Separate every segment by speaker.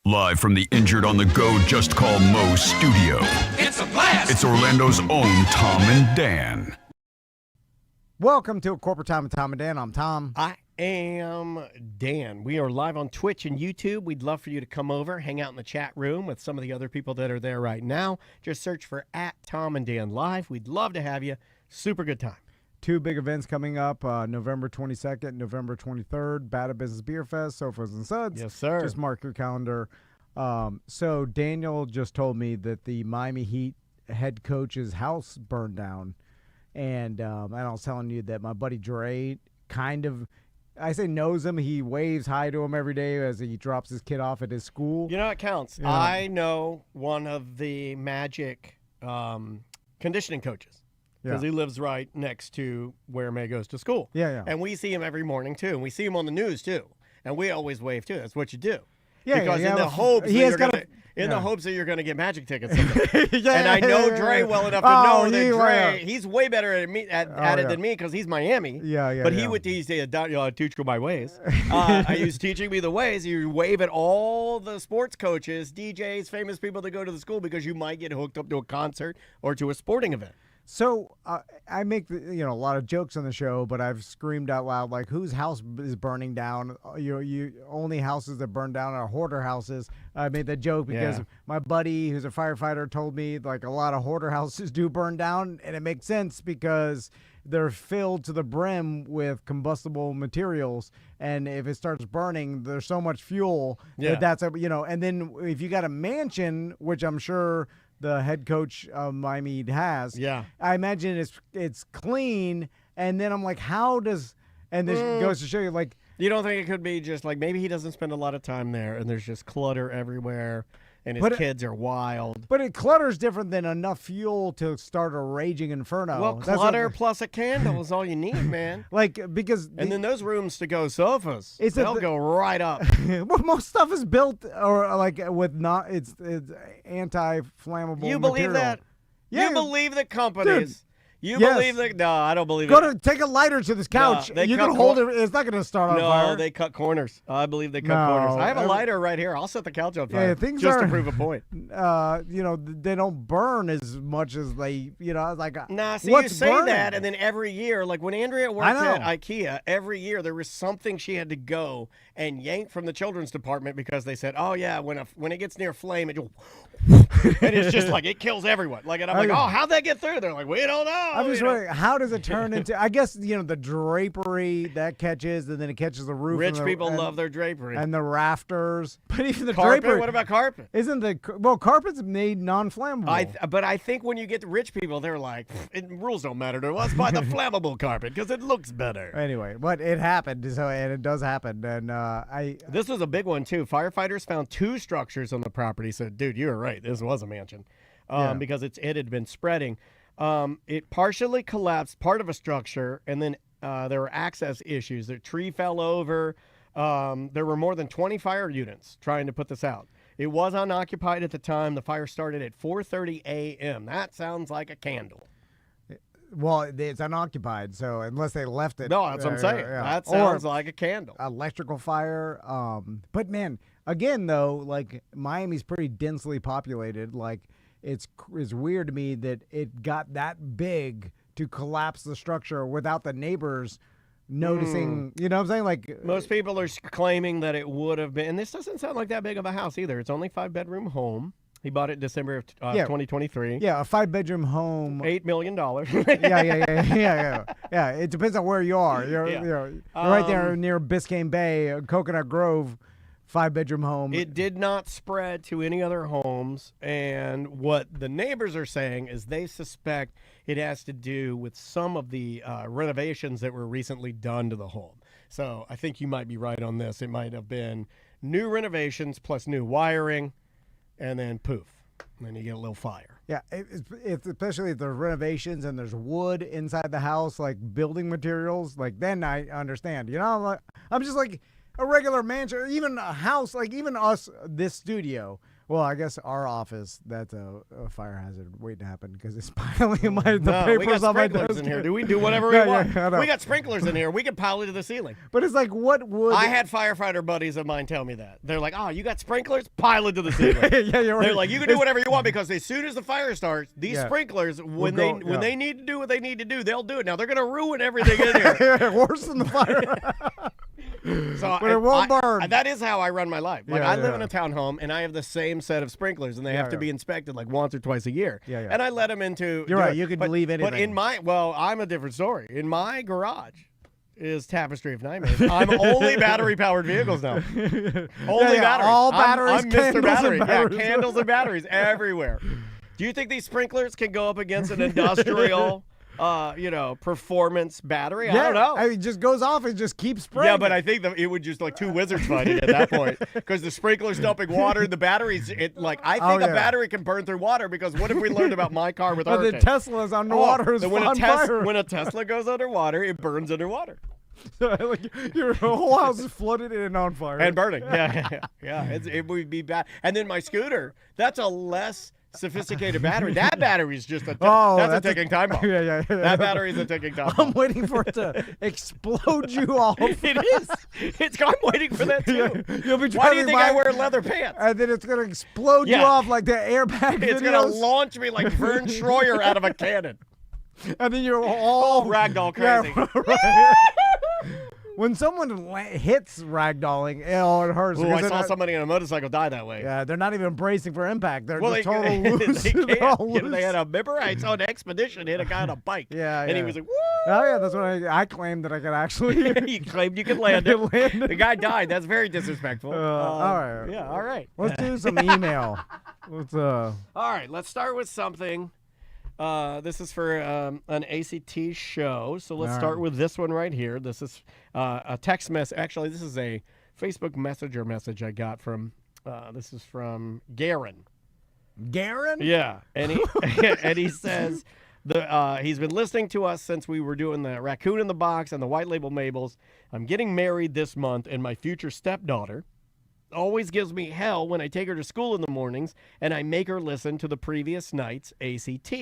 Speaker 1: Live from the Injured on the Go Just Call Mo studio.
Speaker 2: It's a blast!
Speaker 1: It's Orlando's own Tom and Dan.
Speaker 3: Welcome to Corporate Time with Tom and Dan. I'm Tom.
Speaker 4: I am Dan. We are live on Twitch and YouTube. We'd love for you to come over, hang out in the chat room with some of the other people that are there right now. Just search for @Tom and Dan Live. We'd love to have you. Super good time.
Speaker 3: Two big events coming up, November 22nd, November 23rd, Bad at Business Beer Fest, Sofas and Suds.
Speaker 4: Yes, sir.
Speaker 3: Just mark your calendar. So Daniel just told me that the Miami Heat head coach's house burned down. And I was telling you that my buddy Dre I say knows him. He waves hi to him every day as he drops his kid off at his school.
Speaker 4: You know, it counts.
Speaker 3: Yeah. I
Speaker 4: know one of the Magic conditioning coaches. Because he lives right next to where May goes to school.
Speaker 3: Yeah.
Speaker 4: And we see him every morning, too. And we see him on the news, too. And we always wave, too. That's what you do.
Speaker 3: Yeah,
Speaker 4: because
Speaker 3: yeah,
Speaker 4: in the hopes that you're going to get Magic tickets someday. And I know Dre well enough to know that Dre, he's way better at it than me because he's Miami. But he would teach you my ways. He's teaching me the ways. You wave at all the sports coaches, DJs, famous people that go to the school because you might get hooked up to a concert or to a sporting event.
Speaker 3: So I make a lot of jokes on the show, but I've screamed out loud like, "Whose house is burning down?" You only houses that burn down are hoarder houses. I made that joke because my buddy, who's a firefighter, told me like a lot of hoarder houses do burn down, and it makes sense because they're filled to the brim with combustible materials, and if it starts burning, there's so much fuel that's And then if you got a mansion, which I'm sure the head coach of Miami has.
Speaker 4: Yeah.
Speaker 3: I imagine it's clean, and then I'm like, how does – and this goes to show you, like –
Speaker 4: You don't think it could be just like maybe he doesn't spend a lot of time there, and there's just clutter everywhere, and his kids are wild.
Speaker 3: But clutter's different than enough fuel to start a raging inferno.
Speaker 4: Well, clutter plus a candle is all you need, man.
Speaker 3: And
Speaker 4: then those rooms to go sofas, they'll go right up.
Speaker 3: Well, most stuff is built or like with it's anti-flammable.
Speaker 4: You believe
Speaker 3: material.
Speaker 4: that?
Speaker 3: Yeah.
Speaker 4: You believe that companies?
Speaker 3: Dude.
Speaker 4: You
Speaker 3: Yes.
Speaker 4: believe that? No, I don't believe
Speaker 3: Go
Speaker 4: it.
Speaker 3: to take a lighter to this couch.
Speaker 4: they
Speaker 3: You
Speaker 4: cut
Speaker 3: can hold it. It's not going to start on fire.
Speaker 4: No, they cut corners. I believe they cut
Speaker 3: No,
Speaker 4: corners. I have a lighter right here. I'll set the couch on fire
Speaker 3: things
Speaker 4: just
Speaker 3: are-
Speaker 4: to prove a point.
Speaker 3: They don't burn as much as they, like.
Speaker 4: Nah, see,
Speaker 3: what's
Speaker 4: you say
Speaker 3: burning?
Speaker 4: that, and then every year, like when Andrea worked
Speaker 3: I know.
Speaker 4: at IKEA, every year there was something she had to go and yank from the children's department because they said, "Oh yeah, when it gets near flame, it just." And it's just like it kills everyone. Like, and I'm like, "Oh, how'd that get through?" They're like, "We don't know."
Speaker 3: I'm just wondering, how does it turn into? I guess the drapery that catches, and then it catches the roof.
Speaker 4: Rich people love their drapery
Speaker 3: and the rafters, but even the
Speaker 4: carpet.
Speaker 3: drapery.
Speaker 4: What about carpet?
Speaker 3: Carpet's made non-flammable.
Speaker 4: But I think when you get to rich people, they're like, rules don't matter to us. Buy the flammable carpet because it looks better.
Speaker 3: Anyway, but it happened, and it does happen, and
Speaker 4: This was a big one too. Firefighters found 2 structures on the property. Said, "Dude, you were right. This was a mansion," because it had been spreading. It partially collapsed, part of a structure, and then there were access issues. The tree fell over. There were more than 20 fire units trying to put this out. It was unoccupied at the time. The fire started at 4:30 a.m. That sounds like a candle.
Speaker 3: Well, it's unoccupied, so unless they left it.
Speaker 4: No, that's what I'm saying. That sounds like a candle.
Speaker 3: Electrical fire. But man, again though, like Miami's pretty densely populated. Like it's weird to me that it got that big to collapse the structure without the neighbors noticing. You know what I'm saying? Like
Speaker 4: most people are claiming that it would have been. And this doesn't sound like that big of a house either. It's only 5-bedroom home. He bought it in December of 2023.
Speaker 3: Yeah, a 5-bedroom home.
Speaker 4: $8 million.
Speaker 3: Yeah. It depends on where you are. You're right there near Biscayne Bay, Coconut Grove, 5-bedroom home.
Speaker 4: It did not spread to any other homes. And what the neighbors are saying is they suspect it has to do with some of the renovations that were recently done to the home. So I think you might be right on this. It might have been new renovations plus new wiring. And then poof, and then you get a little fire.
Speaker 3: Yeah, it's especially if there's renovations and there's wood inside the house, like building materials. Like then I understand. I'm just like a regular mansion, even a house. Like even us, this studio, Well, I guess our office, that's a fire hazard waiting to happen because it's piling the papers
Speaker 4: we got
Speaker 3: on my
Speaker 4: sprinklers
Speaker 3: desk.
Speaker 4: in here. Do we do whatever we
Speaker 3: Yeah,
Speaker 4: want?
Speaker 3: yeah, I know.
Speaker 4: We got sprinklers in here. We can pile it to the ceiling.
Speaker 3: But it's like, what would...
Speaker 4: I had firefighter buddies of mine tell me that. They're like, oh, you got sprinklers? Pile it to the ceiling.
Speaker 3: Yeah, you're right.
Speaker 4: They're like, you can do whatever you want because as soon as the fire starts, these
Speaker 3: Yeah.
Speaker 4: sprinklers, when
Speaker 3: Will go-
Speaker 4: they need to do what they need to do, they'll do it. Now they're going to ruin everything in here.
Speaker 3: Worse than the fire.
Speaker 4: So
Speaker 3: But it won't burn.
Speaker 4: That is how I run my life. Like
Speaker 3: Yeah,
Speaker 4: I live
Speaker 3: yeah.
Speaker 4: in a townhome and I have the same set of sprinklers and they have to
Speaker 3: yeah.
Speaker 4: be inspected like once or twice a year.
Speaker 3: Yeah, yeah.
Speaker 4: And I let them into.
Speaker 3: You're
Speaker 4: do
Speaker 3: right.
Speaker 4: it.
Speaker 3: You could
Speaker 4: But-
Speaker 3: leave
Speaker 4: But
Speaker 3: anything.
Speaker 4: I'm a different story. In my garage is tapestry of nightmares. I'm only battery powered vehicles now. Only
Speaker 3: yeah,
Speaker 4: batteries.
Speaker 3: all batteries,
Speaker 4: I'm Mr.
Speaker 3: candles, and
Speaker 4: Battery.
Speaker 3: batteries.
Speaker 4: Yeah, candles and batteries everywhere. Do you think these sprinklers can go up against an industrial, performance battery? I don't know.
Speaker 3: It just goes off and just keeps spraying.
Speaker 4: Yeah, but I think it would just like two wizards fighting at that point because the sprinkler's dumping water, the batteries. I think a battery can burn through water because what if we learned about my car with
Speaker 3: the
Speaker 4: hurricane?
Speaker 3: Tesla's underwater is
Speaker 4: so
Speaker 3: on fire.
Speaker 4: when a Tesla goes underwater, it burns underwater
Speaker 3: Like, your whole house is flooded and on fire.
Speaker 4: and burning. Yeah. It would be bad. And then my scooter, that's a less sophisticated battery. That battery is just that's a ticking time bomb.
Speaker 3: Yeah.
Speaker 4: That battery is a ticking time
Speaker 3: I'm
Speaker 4: bomb.
Speaker 3: waiting for it to explode you off.
Speaker 4: It is. I'm waiting for that too.
Speaker 3: You'll be
Speaker 4: Why do you
Speaker 3: driving
Speaker 4: think
Speaker 3: by,
Speaker 4: I wear leather pants?
Speaker 3: and then it's gonna explode you
Speaker 4: Yeah.
Speaker 3: off like the airbag
Speaker 4: It's
Speaker 3: videos,
Speaker 4: gonna launch me like Vern Troyer out of a cannon.
Speaker 3: and then you're all
Speaker 4: Ragdoll
Speaker 3: Yeah,
Speaker 4: crazy.
Speaker 3: right. When someone hits ragdolling, it hurts.
Speaker 4: Ooh,
Speaker 3: because
Speaker 4: I
Speaker 3: they're
Speaker 4: saw
Speaker 3: not-
Speaker 4: somebody on a motorcycle die that way.
Speaker 3: Yeah, they're not even bracing for impact. They're
Speaker 4: Well,
Speaker 3: just
Speaker 4: they,
Speaker 3: total loose.
Speaker 4: they
Speaker 3: They're
Speaker 4: can't.
Speaker 3: all
Speaker 4: You know, they
Speaker 3: loose.
Speaker 4: had a remember I saw an expedition hit a guy on a bike.
Speaker 3: Yeah,
Speaker 4: and he
Speaker 3: yeah.
Speaker 4: was like, "Woo!"
Speaker 3: Oh yeah, that's what I claimed that I could actually.
Speaker 4: You claimed you could land it.
Speaker 3: land it.
Speaker 4: The guy died. That's very disrespectful.
Speaker 3: all right.
Speaker 4: Yeah. All right.
Speaker 3: Let's do some email. Let's
Speaker 4: All right. Let's start with something. This is for an ACT show, so let's
Speaker 3: All
Speaker 4: start
Speaker 3: right.
Speaker 4: with this one right here. This is a text message. Actually, this is a Facebook Messenger message I got from. This is from Garen.
Speaker 3: Garen.
Speaker 4: Yeah, and he and he says he's been listening to us since we were doing the Raccoon in the Box and the White Label Mabels. I'm getting married this month, and my future stepdaughter always gives me hell when I take her to school in the mornings and I make her listen to the previous night's ACT.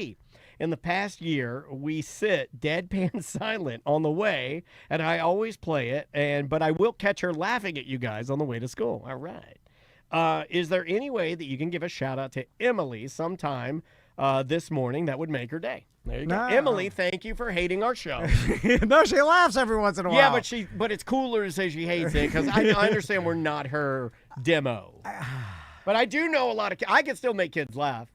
Speaker 4: In the past year, we sit deadpan silent on the way, and I always play it, but I will catch her laughing at you guys on the way to school. All right. Is there any way that you can give a shout out to Emily sometime this morning that would make her day? There you go.
Speaker 3: No.
Speaker 4: Emily, thank you for hating our show.
Speaker 3: No, she laughs every once in a while.
Speaker 4: Yeah, but it's cooler to say she hates it because I understand we're not her demo. But I do know a lot of I can still make kids laugh.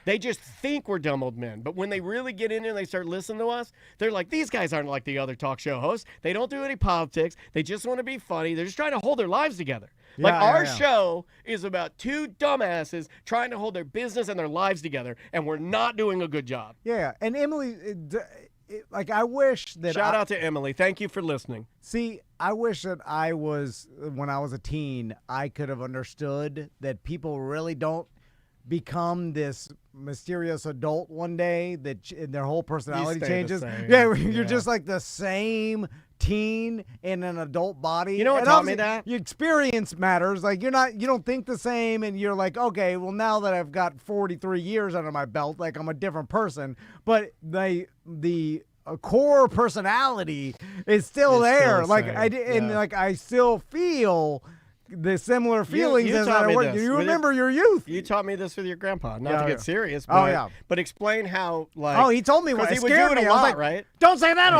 Speaker 4: They just think we're dumb old men. But when they really get in and they start listening to us, they're like, these guys aren't like the other talk show hosts. They don't do any politics. They just want to be funny. They're just trying to hold their lives together. Like our show is about two dumbasses trying to hold their business and their lives together, and we're not doing a good job.
Speaker 3: Yeah, and Emily, like I wish that.
Speaker 4: Shout out to Emily. Thank you for listening.
Speaker 3: See, I wish that when I was a teen, I could have understood that people really don't become this mysterious adult one day that their whole personality
Speaker 4: stay the
Speaker 3: changes.
Speaker 4: same.
Speaker 3: Yeah, you're
Speaker 4: Yeah.
Speaker 3: just like the same teen in an adult body.
Speaker 4: You know what
Speaker 3: And
Speaker 4: taught me
Speaker 3: obviously,
Speaker 4: that?
Speaker 3: Your experience matters. Like you don't think the same, and you're like, okay, well now that I've got 43 years under my belt, like I'm a different person. But the core personality is still
Speaker 4: It's
Speaker 3: there.
Speaker 4: still the
Speaker 3: Like
Speaker 4: same. Yeah.
Speaker 3: I still feel the similar feelings
Speaker 4: you
Speaker 3: as
Speaker 4: taught
Speaker 3: I
Speaker 4: me
Speaker 3: work.
Speaker 4: this.
Speaker 3: You
Speaker 4: With
Speaker 3: remember your youth.
Speaker 4: You taught me this with your grandpa. Not
Speaker 3: Yeah,
Speaker 4: to
Speaker 3: yeah.
Speaker 4: get serious,
Speaker 3: Oh,
Speaker 4: but,
Speaker 3: yeah.
Speaker 4: but explain how, like...
Speaker 3: Oh, he told me
Speaker 4: because
Speaker 3: what
Speaker 4: he would
Speaker 3: scared
Speaker 4: do it
Speaker 3: me.
Speaker 4: a
Speaker 3: I was
Speaker 4: lot,
Speaker 3: like,
Speaker 4: right?
Speaker 3: don't say that.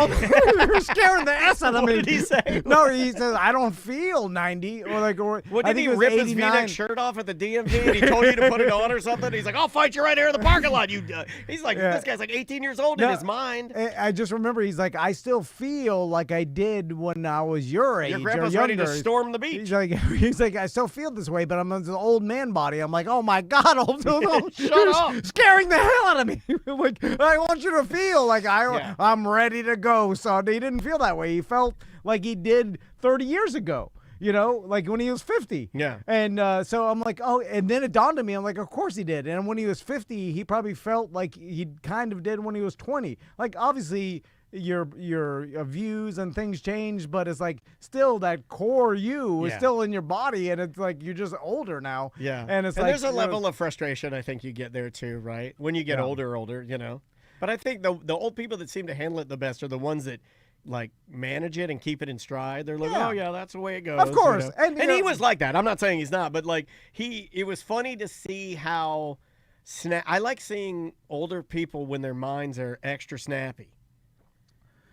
Speaker 3: You're scaring the ass out of me.
Speaker 4: What did he say?
Speaker 3: No, he says I don't feel 90 or like. Or,
Speaker 4: What
Speaker 3: I
Speaker 4: did
Speaker 3: think
Speaker 4: he
Speaker 3: it was
Speaker 4: rip his
Speaker 3: 89.
Speaker 4: V-neck shirt off at the DMV and he told you to put it on or something? He's like, I'll fight you right here in the parking lot. He's like,
Speaker 3: Yeah.
Speaker 4: this guy's like 18 years old in
Speaker 3: No,
Speaker 4: his mind.
Speaker 3: I just remember he's like, I still feel like I did when I was your age
Speaker 4: Your
Speaker 3: or
Speaker 4: grandpa's ready
Speaker 3: younger.
Speaker 4: to storm the beach.
Speaker 3: He's like, I still feel this way, but I'm in this old man body. I'm like, oh my God,
Speaker 4: Shut
Speaker 3: you're
Speaker 4: up.
Speaker 3: scaring the hell out of me. Like, I want you to feel like
Speaker 4: Yeah.
Speaker 3: I'm ready to go. So he didn't feel that way. He felt like he did 30 years ago. You know, like when he was 50.
Speaker 4: Yeah.
Speaker 3: And so I'm like, oh, and then it dawned on me. I'm like, of course he did. And when he was 50, he probably felt like he kind of did when he was 20. Like, obviously, your views and things change, but it's like still that core you is still in your body, and it's like you're just older now.
Speaker 4: Yeah,
Speaker 3: and it's
Speaker 4: and
Speaker 3: like
Speaker 4: there's a level of frustration I think you get there too, right? When you get older, you know. But I think the old people that seem to handle it the best are the ones that like manage it and keep it in stride. They're like, oh yeah, that's the way it goes.
Speaker 3: Of course,
Speaker 4: you know? And he was like that. I'm not saying he's not, but like it was funny to see how I like seeing older people when their minds are extra snappy.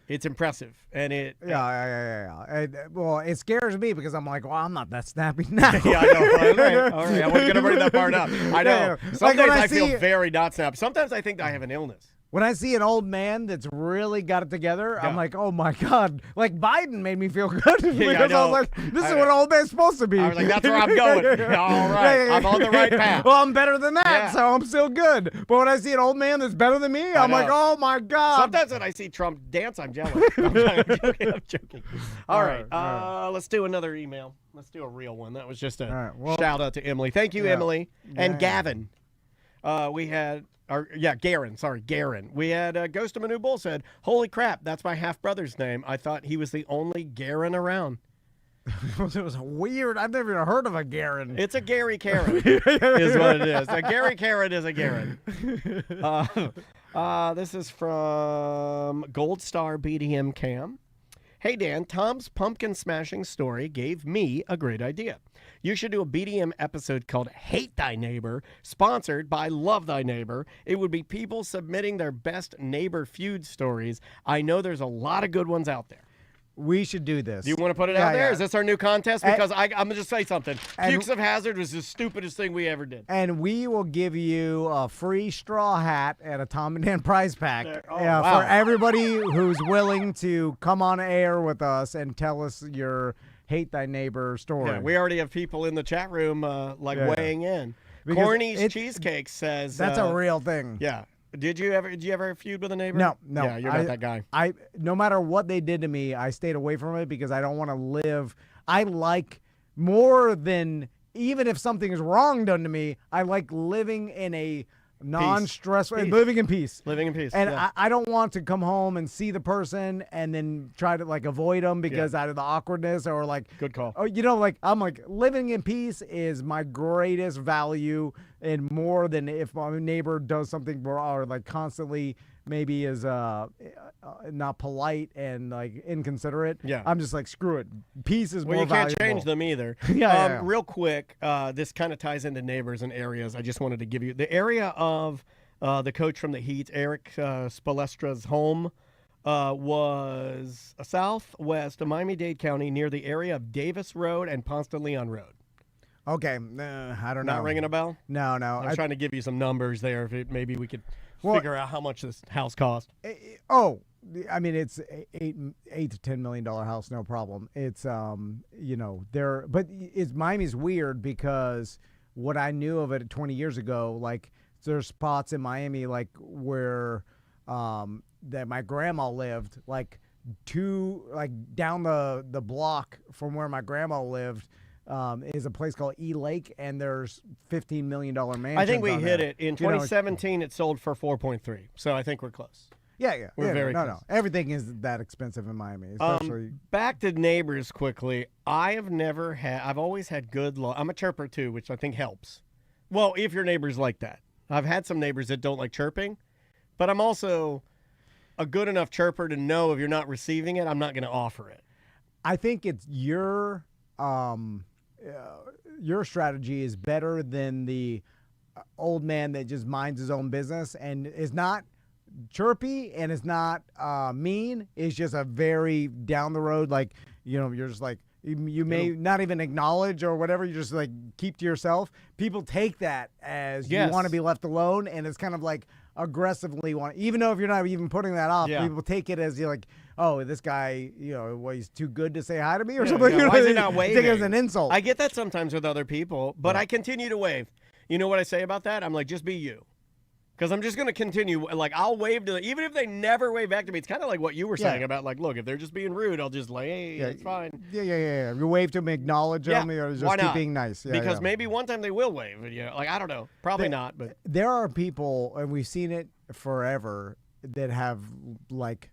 Speaker 4: It's impressive, and it.
Speaker 3: Yeah. And, well, it scares me because I'm like, well, I'm not that snappy now.
Speaker 4: Yeah, I know. All right. I wasn't gonna bring that part up. I know.
Speaker 3: Yeah.
Speaker 4: Some days I feel very not snappy. Sometimes I think I have an illness.
Speaker 3: When I see an old man that's really got it together, I'm like, oh my God. Like Biden made me feel good because I was like, this is what an old man's supposed to be.
Speaker 4: I was like, that's where I'm going. All right. I'm on the right path.
Speaker 3: Well, I'm better than that, so I'm still good. But when I see an old man that's better than me, I'm like, oh my God.
Speaker 4: Sometimes when I see Trump dance, I'm jealous. I'm joking. All right. Let's do another email. Let's do a real one. That was just a shout out to Emily. Thank you, Emily. And Gavin. We had... Garen. Sorry, Garen. We had Ghost of Manu Bull said, holy crap, that's my half-brother's name. I thought he was the only Garen around.
Speaker 3: It was weird. I've never even heard of a Garen.
Speaker 4: It's a Gary Karen is what it is. A Gary Karen is a Garen. This is from Gold Star BDM Cam. Hey, Dan, Tom's pumpkin smashing story gave me a great idea. You should do a BDM episode called Hate Thy Neighbor, sponsored by Love Thy Neighbor. It would be people submitting their best neighbor feud stories. I know there's a lot of good ones out there.
Speaker 3: We should do this.
Speaker 4: Do you want to put it out there? Is this our new contest? Because I'm going to just say something. Dukes of Hazzard was the stupidest thing we ever did.
Speaker 3: And we will give you a free straw hat and a Tom and Dan prize pack for everybody who's willing to come on air with us and tell us your Hate Thy Neighbor story.
Speaker 4: Yeah, we already have people in the chat room weighing in. Because Corny's Cheesecake says...
Speaker 3: That's a real thing.
Speaker 4: Yeah. Did you ever feud with a neighbor?
Speaker 3: No.
Speaker 4: Yeah, you're not that guy.
Speaker 3: No matter what they did to me, I stayed away from it because I don't want to live. I like more than, even if something is wrong done to me, I like living in a non-stressful, living in peace.
Speaker 4: Living in peace.
Speaker 3: And I don't want to come home and see the person and then try to like avoid them because out of the awkwardness or like.
Speaker 4: Good call.
Speaker 3: Oh, you know, like I'm like living in peace is my greatest value, and more than if my neighbor does something or like constantly maybe is not polite and like inconsiderate. Yeah. I'm just like, screw it. Peace is more valuable.
Speaker 4: Well, you can't change them either. Real quick, this kind of ties into neighbors and areas. I just wanted to give you the area of the coach from the Heat, Eric Spoelstra's home was southwest of Miami-Dade County near the area of Davis Road and Ponce de Leon Road.
Speaker 3: Okay. I don't know.
Speaker 4: Not ringing a bell?
Speaker 3: No.
Speaker 4: I'm trying to give you some numbers there. Maybe we could figure out how much this house cost.
Speaker 3: I mean, it's $8 to $10 million house, no problem. It's but Miami's weird because what I knew of it 20 years ago, like there's spots in Miami like where that my grandma lived, like down the block from where my grandma lived. Is a place called E Lake, and there's $15 million mansions.
Speaker 4: I think we hit it in 2017. It sold for 4.3, so I think we're close.
Speaker 3: Yeah.
Speaker 4: We're very close.
Speaker 3: No. Everything is that expensive in Miami, especially.
Speaker 4: Back to neighbors quickly. I've always had good luck. I'm a chirper too, which I think helps. Well, if your neighbor's like that. I've had some neighbors that don't like chirping, but I'm also a good enough chirper to know if you're not receiving it, I'm not going to offer it.
Speaker 3: I think it's your strategy is better than the old man that just minds his own business and is not chirpy and is not mean. Is just a very down the road, like, you're just like, you may not even acknowledge or whatever. You just like keep to yourself. People take that as you want to be left alone, and it's kind of like aggressively even though if you're not even putting that off, people take it as you're like, oh, this guy, he's too good to say hi to me or something.
Speaker 4: Why is he not waving?
Speaker 3: Take it as an insult.
Speaker 4: I get that sometimes with other people, but I continue to wave. You know what I say about that? I'm like, just be you. Because I'm just going to continue. Like, I'll wave to them. Even if they never wave back to me, it's kind of like what you were saying about, like, look, if they're just being rude, I'll just like, hey, it's fine.
Speaker 3: Yeah. You wave to them, acknowledge them, or just keep being nice.
Speaker 4: Because maybe one time they will wave. Like, I don't know. Probably not. But
Speaker 3: there are people, and we've seen it forever, that have, like,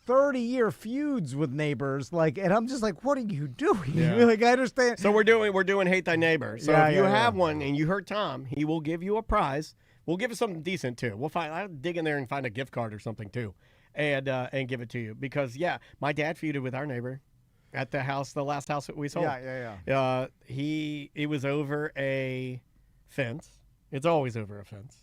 Speaker 3: 30-year feuds with neighbors, like, and I'm just like, what are you doing?
Speaker 4: Yeah.
Speaker 3: Like, I understand.
Speaker 4: So we're doing Hate Thy Neighbor. So
Speaker 3: Yeah,
Speaker 4: if you
Speaker 3: yeah,
Speaker 4: have
Speaker 3: yeah.
Speaker 4: one and you heard Tom, he will give you a prize. We'll give you something decent too. I'll dig in there and find a gift card or something too, and give it to you because my dad feuded with our neighbor at the last house that we sold.
Speaker 3: Yeah.
Speaker 4: It was over a fence. It's always over a fence.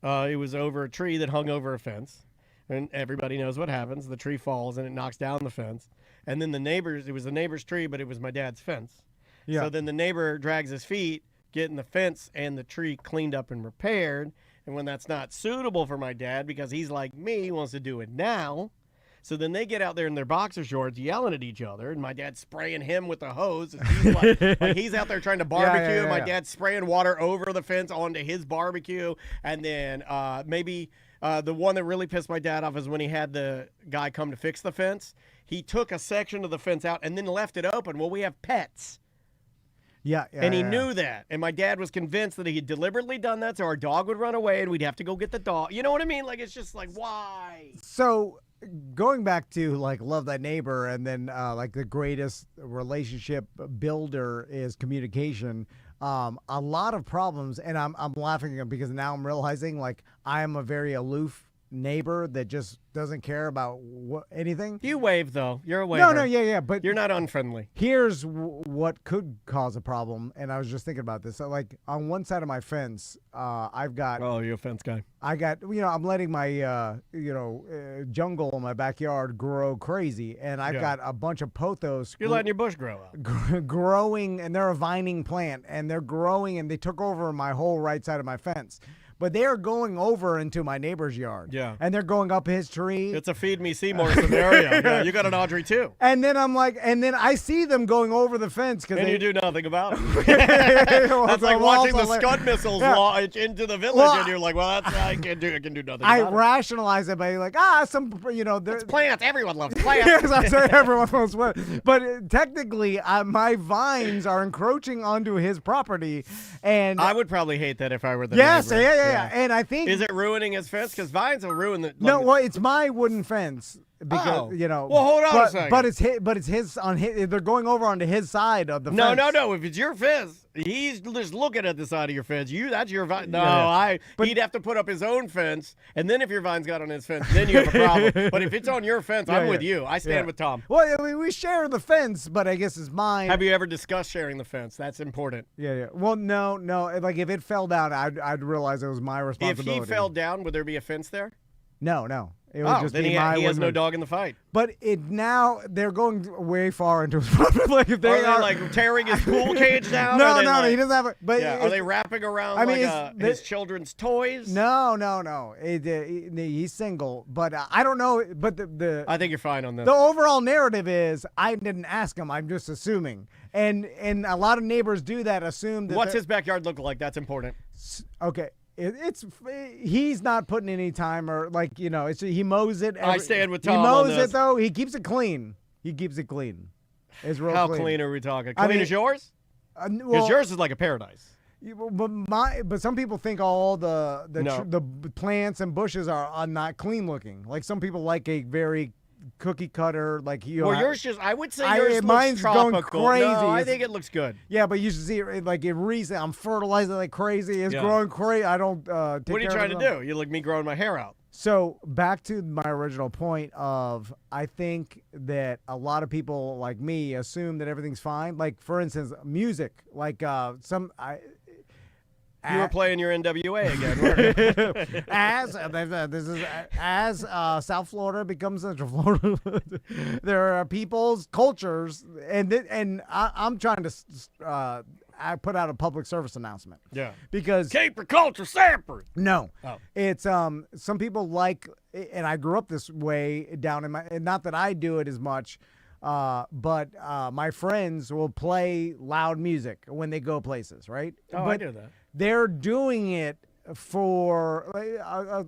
Speaker 4: It was over a tree that hung over a fence. And everybody knows what happens. The tree falls and it knocks down the fence. And then it was the neighbor's tree, but it was my dad's fence.
Speaker 3: Yeah.
Speaker 4: So then the neighbor drags his feet, getting the fence and the tree cleaned up and repaired. And when that's not suitable for my dad, because he's like me, he wants to do it now. So then they get out there in their boxer shorts yelling at each other, and my dad's spraying him with a hose. And he's like he's out there trying to barbecue.
Speaker 3: Yeah.
Speaker 4: My dad's spraying water over the fence onto his barbecue. And then maybe the one that really pissed my dad off is when he had the guy come to fix the fence. He took a section of the fence out and then left it open. Well, we have pets. And he knew that. And my dad was convinced that he had deliberately done that so our dog would run away and we'd have to go get the dog. You know what I mean? Like, it's just like, why?
Speaker 3: So going back to like love thy neighbor, and then like the greatest relationship builder is communication. A lot of problems, and I'm laughing because now I'm realizing like I am a very aloof neighbor that just doesn't care about anything.
Speaker 4: You wave though. You're a waver.
Speaker 3: No, but
Speaker 4: you're not unfriendly.
Speaker 3: Here's what could cause a problem, and I was just thinking about this. So, like on one side of my fence, I've got.
Speaker 4: Oh, you're a fence guy.
Speaker 3: I got, I'm letting my, jungle in my backyard grow crazy, and I've got a bunch of pothos.
Speaker 4: You're letting your bush grow out.
Speaker 3: Growing, and they're a vining plant, and they're growing, and they took over my whole right side of my fence. But they are going over into my neighbor's yard.
Speaker 4: Yeah.
Speaker 3: And they're going up his tree.
Speaker 4: It's a Feed Me Seymour scenario. Yeah, you got an Audrey too.
Speaker 3: And then I'm like, I see them going over the fence.
Speaker 4: And you do nothing about it.
Speaker 3: Well,
Speaker 4: that's like watching the
Speaker 3: like,
Speaker 4: Scud missiles launch into the village, and you're like, well, I can do nothing about
Speaker 3: I
Speaker 4: it.
Speaker 3: rationalize it by like,
Speaker 4: It's plants. Everyone loves plants.
Speaker 3: Yes, I say everyone loves plants. But technically, my vines are encroaching onto his property. And
Speaker 4: I would probably hate that if I were the
Speaker 3: yes,
Speaker 4: neighbor.
Speaker 3: Yeah. And I think
Speaker 4: is it ruining his fence? Because vines will ruin the.
Speaker 3: No, well, it's my wooden fence because
Speaker 4: Well, hold on a second.
Speaker 3: But it's his on his. They're going over onto his side of the fence.
Speaker 4: No. If it's your fence, he's just looking at the side of your fence. That's your vine. No,
Speaker 3: Yeah.
Speaker 4: He'd have to put up his own fence, and then if your vines got on his fence, then you have a problem. But if it's on your fence, I'm with you. I stand with Tom.
Speaker 3: Well, I mean, we share the fence, but I guess it's mine.
Speaker 4: Have you ever discussed sharing the fence? That's important.
Speaker 3: Yeah. Well, no. Like if it fell down, I'd realize it was my responsibility.
Speaker 4: If he fell down, would there be a fence there?
Speaker 3: No. It would just
Speaker 4: then
Speaker 3: be
Speaker 4: he has no dog in the fight.
Speaker 3: But they're going way far into his property. Like if they
Speaker 4: are like tearing his pool cage down?
Speaker 3: No, he doesn't have it. But
Speaker 4: are they wrapping around his children's toys?
Speaker 3: No. He's single, but I don't know. But
Speaker 4: I think you're fine on this.
Speaker 3: The overall narrative is I didn't ask him. I'm just assuming, and a lot of neighbors do that. Assume that.
Speaker 4: What's his backyard look like? That's important.
Speaker 3: Okay. He's not putting any time or he mows it.
Speaker 4: I stand with Tom.
Speaker 3: He mows
Speaker 4: on this.
Speaker 3: it though. He keeps it clean. It's real
Speaker 4: How
Speaker 3: clean.
Speaker 4: clean are we talking? Clean as yours?
Speaker 3: Because
Speaker 4: yours is like a paradise.
Speaker 3: But some people think all the plants and bushes are not clean looking. Like some people like a very cookie cutter,
Speaker 4: yours just. I would say yours
Speaker 3: mine's
Speaker 4: looks tropical.
Speaker 3: going crazy.
Speaker 4: No, I think it looks good.
Speaker 3: Yeah, but you should see it like it recent. I'm fertilizing like crazy. It's growing crazy. I don't. Take
Speaker 4: what are you trying to do? You like me growing my hair out.
Speaker 3: So back to my original point of I think that a lot of people like me assume that everything's fine. Like for instance, music. Like
Speaker 4: you were playing your NWA again.
Speaker 3: As South Florida becomes Central Florida, there are people's cultures, and I'm trying to I put out a public service announcement.
Speaker 4: Yeah,
Speaker 3: because
Speaker 4: keep your culture separate.
Speaker 3: No, it's some people like, and I grew up this way down in my. Not that I do it as much. But my friends will play loud music when they go places, right?
Speaker 4: Oh,
Speaker 3: but
Speaker 4: I do that.
Speaker 3: They're doing it for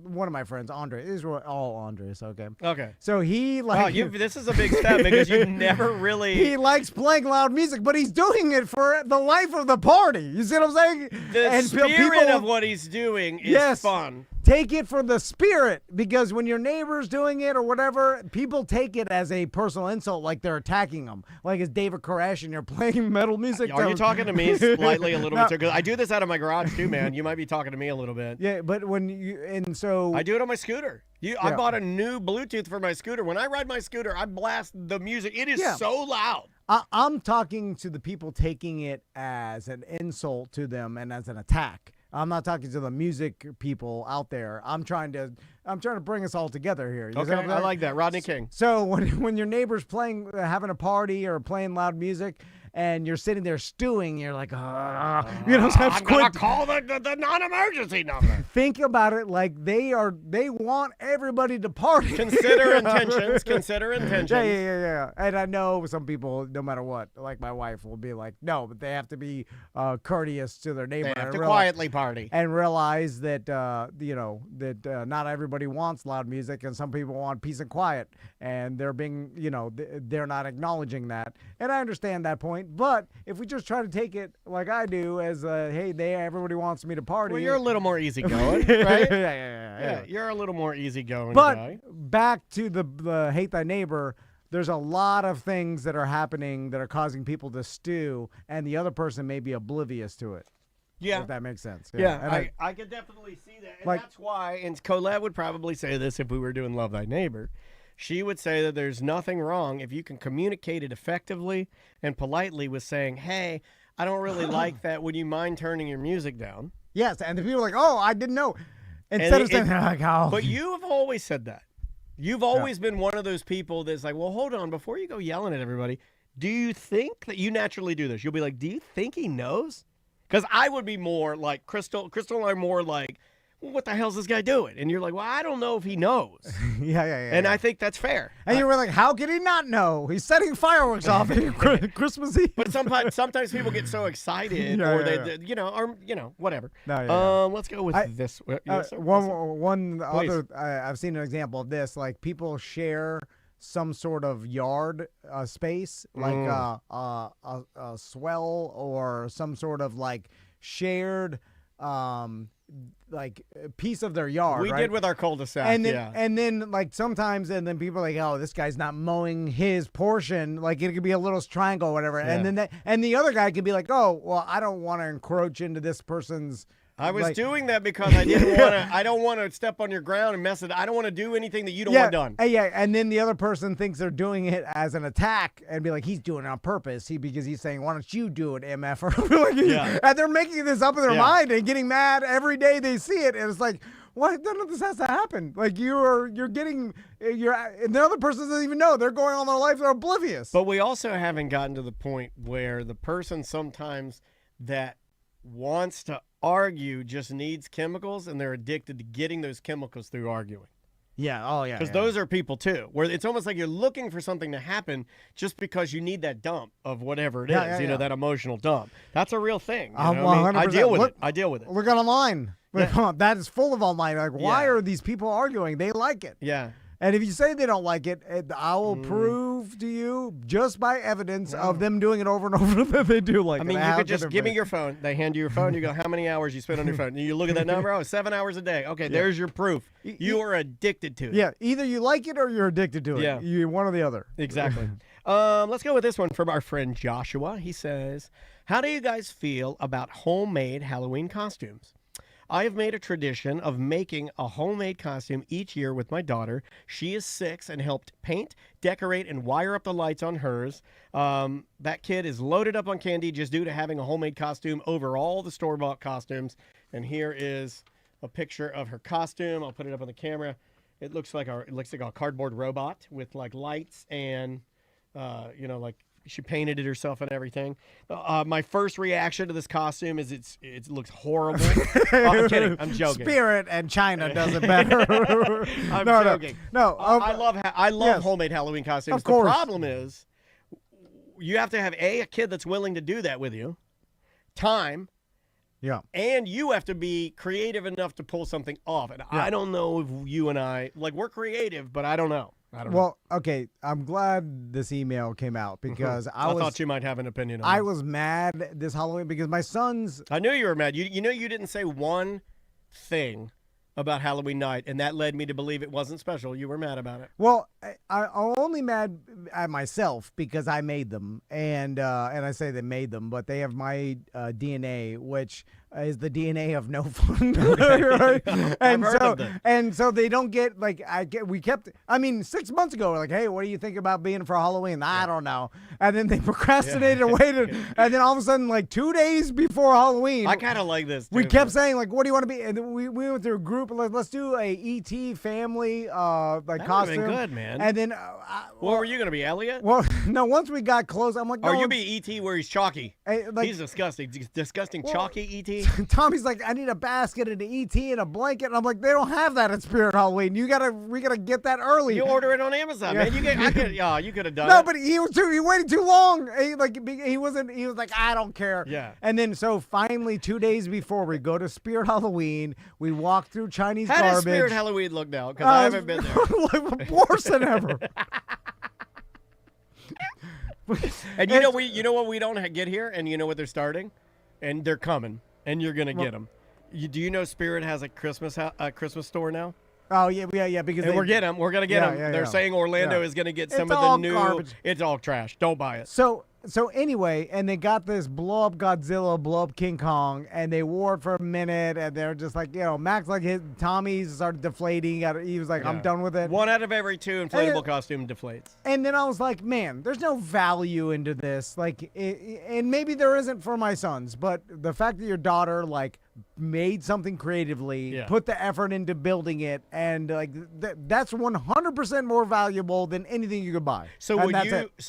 Speaker 3: one of my friends, Andre. These were all Andres, okay?
Speaker 4: Okay.
Speaker 3: So he
Speaker 4: this is a big step because you've never really.
Speaker 3: He likes playing loud music, but he's doing it for the life of the party. You see what I'm saying?
Speaker 4: The spirit of what he's doing is fun.
Speaker 3: take it for the spirit, because when your neighbor's doing it or whatever, people take it as a personal insult, like they're attacking them. Like it's David Koresh and you're playing metal music.
Speaker 4: Are you talking to me slightly a little bit too? Because I do this out of my garage too, man. You might be talking to me a little bit.
Speaker 3: Yeah, but
Speaker 4: I do it on my scooter. I bought a new Bluetooth for my scooter. When I ride my scooter, I blast the music. It is so loud.
Speaker 3: I'm talking to the people taking it as an insult to them and as an attack. I'm not talking to the music people out there. I'm trying to bring us all together here.
Speaker 4: Okay, I like that. Rodney King.
Speaker 3: So when your neighbor's having a party or playing loud music, and you're sitting there stewing, you're like,
Speaker 4: I'm gonna call the non-emergency number.
Speaker 3: Think about it like they want everybody to party.
Speaker 4: Consider intentions.
Speaker 3: Yeah. And I know some people, no matter what, like my wife, will be like, no, but they have to be courteous to their neighbor.
Speaker 4: They have to quietly party
Speaker 3: and realize that not everybody wants loud music, and some people want peace and quiet, and they're being, they're not acknowledging that, and I understand that point. But if we just try to take it like I do as, hey, everybody wants me to party.
Speaker 4: Well, you're a little more easygoing, right?
Speaker 3: Yeah.
Speaker 4: You're a little more easygoing
Speaker 3: but
Speaker 4: guy.
Speaker 3: Back to the hate thy neighbor, there's a lot of things that are happening that are causing people to stew, and the other person may be oblivious to it.
Speaker 4: Yeah.
Speaker 3: If that makes sense.
Speaker 4: Yeah, I can definitely see that. And that's why, and Colette would probably say this if we were doing Love Thy Neighbor. She would say that there's nothing wrong if you can communicate it effectively and politely with saying, hey, I don't really like that. Would you mind turning your music down?
Speaker 3: Yes, and the people are like, oh, I didn't know. Instead of saying, like, oh.
Speaker 4: But you have always said that. You've always been one of those people that's like, well, hold on, before you go yelling at everybody, do you think that you naturally do this? You'll be like, do you think he knows? Because I would be more like Crystal and I are more like, well, what the hell's this guy doing? And you're like, well, I don't know if he knows.
Speaker 3: Yeah.
Speaker 4: And I think that's fair.
Speaker 3: And you were like, how can he not know? He's setting fireworks off at Christmas Eve.
Speaker 4: But sometimes people get so excited, whatever. Let's go with this.
Speaker 3: One other, I've seen an example of this. Like people share some sort of yard space, like a swell or some sort of like shared like a piece of their yard.
Speaker 4: We did with our cul-de-sac.
Speaker 3: And then like sometimes, and then people are like, oh, this guy's not mowing his portion. Like it could be a little triangle or whatever. Yeah. And then and the other guy could be like, oh, well, I don't want to encroach into this person's.
Speaker 4: I was doing that because I didn't want to. I don't want to step on your ground and mess it. I don't want to do anything that you don't want done.
Speaker 3: Yeah, and then the other person thinks they're doing it as an attack and be like, he's doing it on purpose. Because he's saying, why don't you do it, MF? And they're making this up in their mind and getting mad every day they see it. And it's like, what? None of this has to happen. Like and the other person doesn't even know. They're going on their life. They're oblivious.
Speaker 4: But we also haven't gotten to the point where the person sometimes that wants to argue just needs chemicals, and they're addicted to getting those chemicals through arguing.
Speaker 3: Yeah. Oh, yeah.
Speaker 4: Because those are people too, where it's almost like you're looking for something to happen just because you need that dump of whatever it is. That emotional dump. That's a real thing. I deal with it.
Speaker 3: Look at online. Yeah. That is full of online. Like, why are these people arguing? They like it.
Speaker 4: Yeah.
Speaker 3: And if you say they don't like it, I will prove to you just by evidence of them doing it over and over that they do like it.
Speaker 4: I mean, you could just give me your phone. They hand you your phone. You go, how many hours you spend on your phone? And you look at that number. Oh, 7 hours a day. Okay, there's your proof. You are addicted to it.
Speaker 3: Yeah, either you like it or you're addicted to it. Yeah. You're one or the other.
Speaker 4: Exactly. Let's go with this one from our friend Joshua. He says, how do you guys feel about homemade Halloween costumes? I have made a tradition of making a homemade costume each year with my daughter. She is 6 and helped paint, decorate, and wire up the lights on hers. That kid is loaded up on candy just due to having a homemade costume over all the store-bought costumes. And here is a picture of her costume. I'll put it up on the camera. It looks like a cardboard robot with like lights and like she painted it herself and everything. My first reaction to this costume is it looks horrible. I'm kidding. I'm joking.
Speaker 3: Spirit and China does it better.
Speaker 4: I'm joking. No, I love homemade Halloween costumes.
Speaker 3: Of course.
Speaker 4: The problem is you have to have a kid that's willing to do that with you, time.
Speaker 3: Yeah.
Speaker 4: And you have to be creative enough to pull something off. And I don't know if you and I, we're creative, but I don't know.
Speaker 3: Well, okay, I'm glad this email came out because
Speaker 4: I thought you might have an opinion on
Speaker 3: I was mad this Halloween because my son's...
Speaker 4: I knew you were mad. You didn't say one thing about Halloween night, and that led me to believe it wasn't special. You were mad about it.
Speaker 3: Well, I'm only mad at myself because I made them, and I say they made them, but they have my DNA, which is the DNA of no fun. Right? And so they don't get like we kept. I mean, 6 months ago, we're like, hey, what do you think about being for Halloween? I don't know. And then they procrastinated and waited, and then all of a sudden, like 2 days before Halloween,
Speaker 4: I kind of like this.
Speaker 3: We kept saying like, "What do you want to be?" And then we went through a group. Like, let's do a ET family like costume.
Speaker 4: Been good, man.
Speaker 3: And then,
Speaker 4: what were you gonna be, Elliot?
Speaker 3: Well, no. Once we got close, I'm like, no,
Speaker 4: or you be ET where he's chalky.
Speaker 3: Like,
Speaker 4: he's disgusting, disgusting chalky ET.
Speaker 3: Tommy's like, I need a basket and an ET and a blanket. And I'm like, they don't have that at Spirit Halloween. We gotta get that early.
Speaker 4: You order it on Amazon, man. You could have done it.
Speaker 3: No, but he waited too long. He was like, I don't care.
Speaker 4: Yeah.
Speaker 3: And then so finally 2 days before we go to Spirit Halloween, we walk through Chinese
Speaker 4: How
Speaker 3: garbage.
Speaker 4: does Spirit Halloween look now? Because I haven't been there.
Speaker 3: Like, worse than ever.
Speaker 4: And you know what we don't get here, and you know what they're starting, and they're coming, and you're gonna get them. Do you know Spirit has a Christmas store now?
Speaker 3: Oh yeah, because
Speaker 4: we're gonna get them. They're saying Orlando is gonna get some of the new. Garbage. It's all trash. Don't buy it.
Speaker 3: So anyway, and they got this blow up Godzilla, blow up King Kong, and they wore it for a minute, and they're just like, Max Tommy's started deflating. He was like, I'm done with it.
Speaker 4: 1 out of every 2 inflatable costume deflates.
Speaker 3: And then I was like, man, there's no value into this. Like, and maybe there isn't for my sons, but the fact that your daughter made something creatively, put the effort into building it, and that's 100% more valuable than anything you could buy.
Speaker 4: So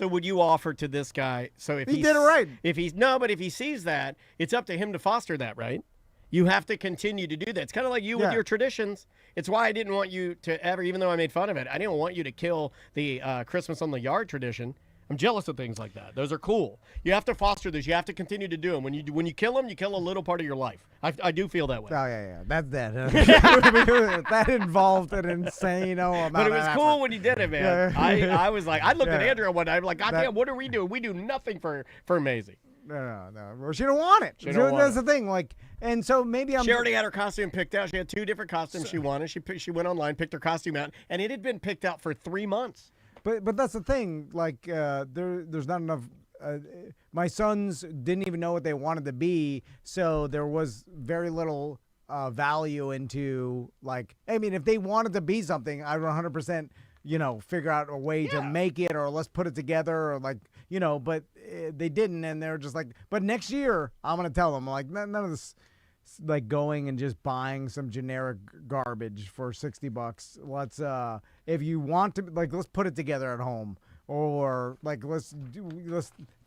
Speaker 4: would you offer to this guy? So if
Speaker 3: he did it right,
Speaker 4: but if he sees that, it's up to him to foster that, right? You have to continue to do that. It's kind of like you with your traditions. It's why I didn't want you to ever, even though I made fun of it, I didn't want you to kill the Christmas on the yard tradition. I'm jealous of things like that. Those are cool. You have to foster this. You have to continue to do them. When you kill them, you kill a little part of your life. I do feel that way.
Speaker 3: Oh, yeah. That's that. That involved an insane amount.
Speaker 4: But it was cool when you did it, man.
Speaker 3: Yeah.
Speaker 4: I was like, I looked at Andrew one day. I'm like, God damn, what are we doing? We do nothing for Maisie.
Speaker 3: No. Well, she don't want it. That's the thing. And so maybe
Speaker 4: She already had her costume picked out. She had 2 different costumes she wanted. She went online, picked her costume out, and it had been picked out for 3 months.
Speaker 3: But that's the thing. There's not enough. My sons didn't even know what they wanted to be, so there was very little value into if they wanted to be something, I would 100%, figure out a way to make it, or let's put it together, or but they didn't, and they're just like, but next year I'm gonna tell them none of this. Going and just buying some generic garbage for $60. Let's if you want to let's put it together at home, or let's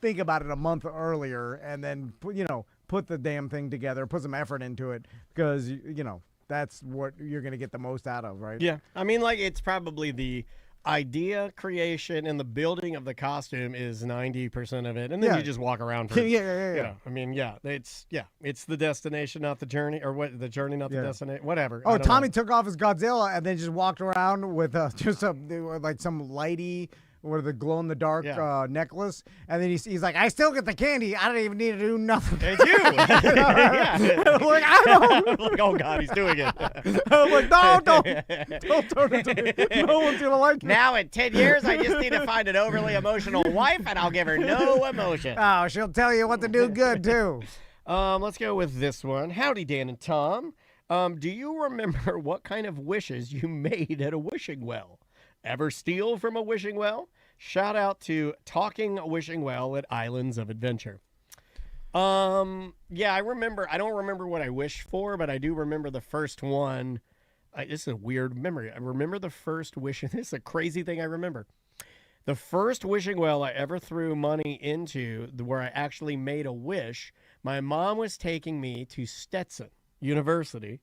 Speaker 3: think about it a month earlier, and then put the damn thing together, put some effort into it, because that's what you're gonna get the most out of, right?
Speaker 4: Yeah, I mean, it's probably the idea creation and the building of the costume is 90% of it, and then you just walk around for
Speaker 3: yeah.
Speaker 4: I mean, it's the destination, not the journey, or what, the journey, not the destination, whatever.
Speaker 3: Oh, Tommy took off his Godzilla and then just walked around with just some lighty, or the glow in the dark necklace, and then he's like, I still get the candy. I don't even need to do nothing.
Speaker 4: It's you.
Speaker 3: I'm like, I don't.
Speaker 4: I'm like, oh God, he's doing it.
Speaker 3: I'm like, no, don't turn it to me. No one's gonna like it.
Speaker 4: Now in 10 years, I just need to find an overly emotional wife, and I'll give her no emotion.
Speaker 3: Oh, she'll tell you what to do good too.
Speaker 4: Let's go with this one. Howdy, Dan and Tom. Do you remember what kind of wishes you made at a wishing well? Ever steal from a wishing well? Shout out to Talking Wishing Well at Islands of Adventure. I remember. I don't remember what I wished for, but I do remember the first one. This is a weird memory. I remember the first wish. This is a crazy thing I remember. The first wishing well I ever threw money into, where I actually made a wish, my mom was taking me to Stetson University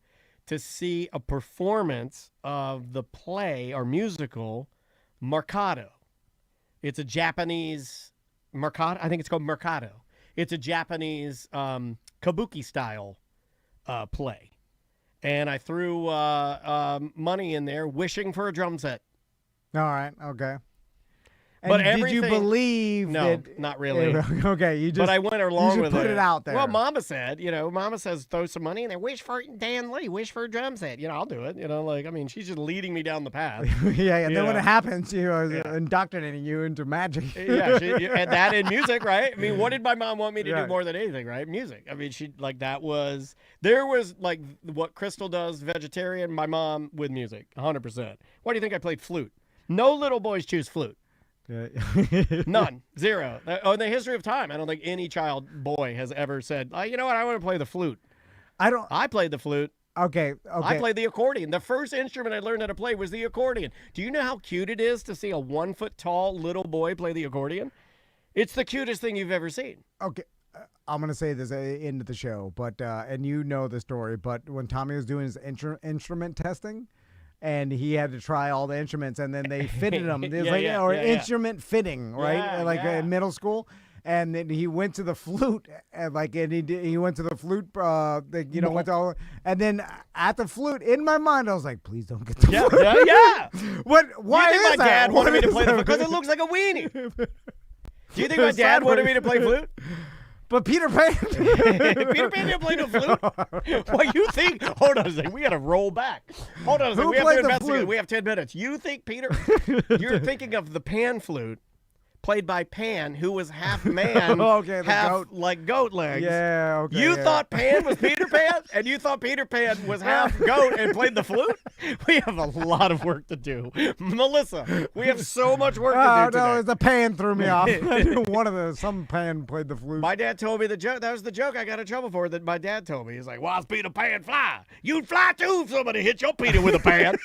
Speaker 4: to see a performance of the play or musical Mercado. It's a Japanese Mercado. I think it's called Mercado. It's a Japanese kabuki style play. And I threw money in there wishing for a drum set.
Speaker 3: All right. Okay. And
Speaker 4: But
Speaker 3: did you
Speaker 4: everything-
Speaker 3: believe
Speaker 4: No,
Speaker 3: that?
Speaker 4: not really.
Speaker 3: Okay, you just.
Speaker 4: But I went along
Speaker 3: you
Speaker 4: with
Speaker 3: just put it out there.
Speaker 4: Well, Mama said, Mama says throw some money in there. Wish for Dan Lee. Wish for a drum set. I'll do it. She's just leading me down the path.
Speaker 3: yeah, and then when it happens,
Speaker 4: Yeah.
Speaker 3: indoctrinating you into magic.
Speaker 4: Yeah, and that in music, right? What did my mom want me to do
Speaker 3: Right.
Speaker 4: more than anything, right? Music. There was like what Crystal does, vegetarian, my mom with music, 100%. Why do you think I played flute? No little boys choose flute. None. Zero. In the history of time, I don't think any boy has ever said, you know what, I want to play the flute. I played the flute.
Speaker 3: Okay.
Speaker 4: I played the accordion. The first instrument I learned how to play was the accordion. Do you know how cute it is to see a 1 foot tall little boy play the accordion? It's the cutest thing you've ever seen.
Speaker 3: Okay. I'm gonna say this into the show, but and you know the story. But when Tommy was doing his instrument testing, and he had to try all the instruments, and then they fitted him. It was instrument fitting, right? In middle school. And then he went to the flute, and he went to the flute, went to all, and then at the flute, in my mind, I was like, please don't get the flute.
Speaker 4: Yeah.
Speaker 3: What? Why
Speaker 4: you think
Speaker 3: is
Speaker 4: my
Speaker 3: that?
Speaker 4: dad wanted me to
Speaker 3: What
Speaker 4: play
Speaker 3: is
Speaker 4: the
Speaker 3: that?
Speaker 4: flute? Because it looks like a weenie. Do you think my dad wanted me to play flute?
Speaker 3: But Peter Pan.
Speaker 4: Peter Pan didn't play no flute. What you think? Hold on a second. We got to roll back. Hold on a second.
Speaker 3: Who
Speaker 4: We have
Speaker 3: played
Speaker 4: to
Speaker 3: the
Speaker 4: investigate.
Speaker 3: flute?
Speaker 4: We have 10 minutes. You think Peter? You're thinking of the pan flute, played by Pan, who was half man,
Speaker 3: Okay, the
Speaker 4: half
Speaker 3: goat.
Speaker 4: like goat legs.
Speaker 3: Yeah, okay.
Speaker 4: You
Speaker 3: yeah.
Speaker 4: thought Pan was Peter Pan, and you thought Peter Pan was half goat and played the flute? We have a lot of work to do. Melissa, we have so much work to do today.
Speaker 3: No, the pan threw me off. I knew some pan played the flute.
Speaker 4: My dad told me the joke. That was the joke I got in trouble for that my dad told me. He's like, "Why's Peter Pan fly? You'd fly too if somebody hit your Peter with a pan."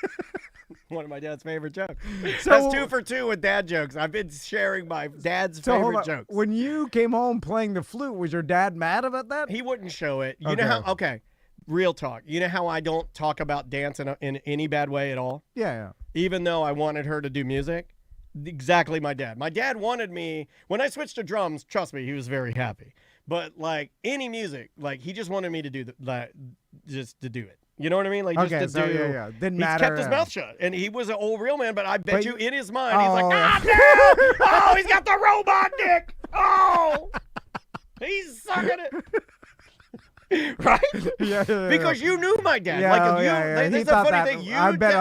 Speaker 4: One of my dad's favorite jokes.
Speaker 3: So-
Speaker 4: That's 2 for 2 with dad jokes. I've been sharing my dad's
Speaker 3: So, hold
Speaker 4: favorite
Speaker 3: on.
Speaker 4: jokes.
Speaker 3: When you came home playing the flute, was your dad mad about that?
Speaker 4: He wouldn't show it. You
Speaker 3: Okay.
Speaker 4: know how? Okay, real talk. You know how I don't talk about dance in any bad way at all?
Speaker 3: Yeah.
Speaker 4: Even though I wanted her to do music? Exactly my dad. My dad wanted me, when I switched to drums, trust me, he was very happy. But like any music, like he just wanted me to do just to do it. You know what I mean? Like just
Speaker 3: Okay,
Speaker 4: to
Speaker 3: so
Speaker 4: do.
Speaker 3: yeah. Didn't
Speaker 4: He
Speaker 3: matter.
Speaker 4: kept his mouth shut, and he was an old real man. But I bet
Speaker 3: But
Speaker 4: you,
Speaker 3: you-
Speaker 4: in his mind, he's like,
Speaker 3: Oh.
Speaker 4: "Ah, no! Oh, he's got the robot dick! Oh, he's sucking it." Right?
Speaker 3: Yeah.
Speaker 4: Because you knew my dad.
Speaker 3: Yeah,
Speaker 4: like you,
Speaker 3: yeah.
Speaker 4: this
Speaker 3: He
Speaker 4: is a
Speaker 3: thought
Speaker 4: funny
Speaker 3: that.
Speaker 4: thing. You
Speaker 3: I bet.
Speaker 4: did-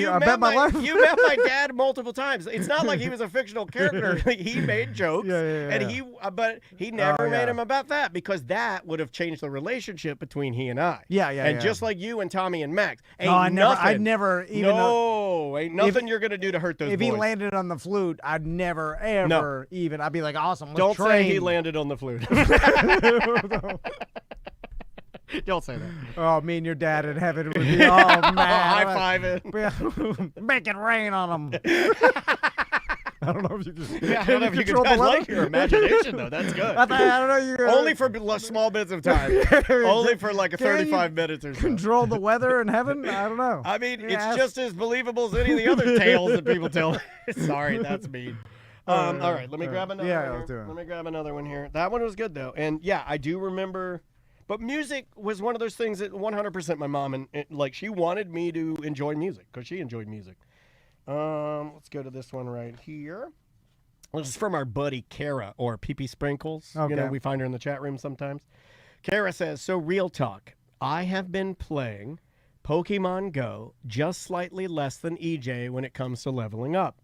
Speaker 3: I bet my life.
Speaker 4: You met my dad multiple times. It's not like he was a fictional character. He made jokes, and but he never made him about that because that would have changed the relationship between he and I.
Speaker 3: Yeah.
Speaker 4: And just like you and Tommy and Max, ain't
Speaker 3: No,
Speaker 4: nothing.
Speaker 3: I'd never even.
Speaker 4: Ain't nothing you're gonna do to hurt those
Speaker 3: If
Speaker 4: boys.
Speaker 3: he landed on the flute, I'd never ever even. I'd be like, awesome. Let's
Speaker 4: Don't
Speaker 3: train.
Speaker 4: say he landed on the flute. Don't say that.
Speaker 3: Oh, me and your dad in heaven would be all mad.
Speaker 4: High five it.
Speaker 3: Make it rain on them. I don't know if you just.
Speaker 4: Yeah, I don't know if you
Speaker 3: control the
Speaker 4: guys
Speaker 3: weather.
Speaker 4: like your imagination though. That's good.
Speaker 3: I don't know. You
Speaker 4: Only for small bits of time. Only for like a
Speaker 3: Can you
Speaker 4: 35 minutes or so.
Speaker 3: control the weather in heaven. I don't know.
Speaker 4: I mean,
Speaker 3: Yeah,
Speaker 4: it's just as believable as any of the other tales that people tell. Sorry, that's mean. All right, let me grab another
Speaker 3: yeah,
Speaker 4: one
Speaker 3: let's
Speaker 4: here.
Speaker 3: do it.
Speaker 4: Let me grab another one here. That one was good, though. And, yeah, I do remember. But music was one of those things that 100% my mom, and like, she wanted me to enjoy music because she enjoyed music. Let's go to this one right here. This is from our buddy Kara, or PP Sprinkles.
Speaker 3: Okay.
Speaker 4: You know, we find her in the chat room sometimes. Kara says, so real talk. I have been playing Pokemon Go just slightly less than EJ when it comes to leveling up.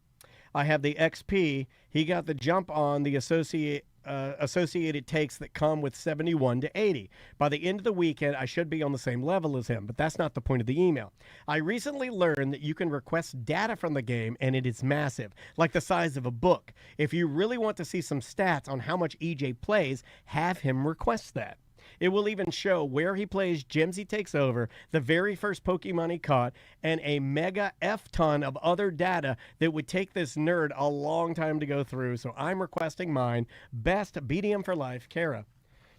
Speaker 4: I have the XP. He got the jump on the associated takes that come with 71 to 80. By the end of the weekend, I should be on the same level as him, but that's not the point of the email. I recently learned that you can request data from the game, and it is massive, like the size of a book. If you really want to see some stats on how much EJ plays, have him request that. It will even show where he plays, gyms he takes over, the very first Pokemon he caught, and a mega F-ton of other data that would take this nerd a long time to go through. So I'm requesting mine. Best BDM for life, Kara.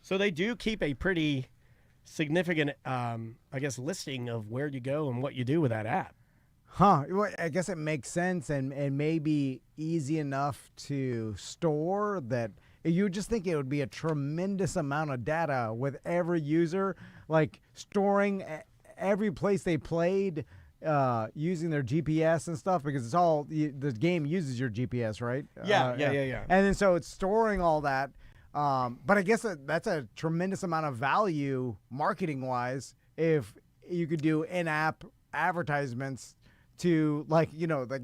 Speaker 4: So they do keep a pretty significant, I guess, listing of where you go and what you do with that app.
Speaker 3: Huh. Well, I guess it makes sense and maybe easy enough to store that. You would just think it would be a tremendous amount of data with every user, like storing every place they played, using their GPS and stuff because it's all the game uses your GPS, right?
Speaker 4: Yeah.
Speaker 3: And then so it's storing all that. But I guess that's a tremendous amount of value marketing wise if you could do in-app advertisements to like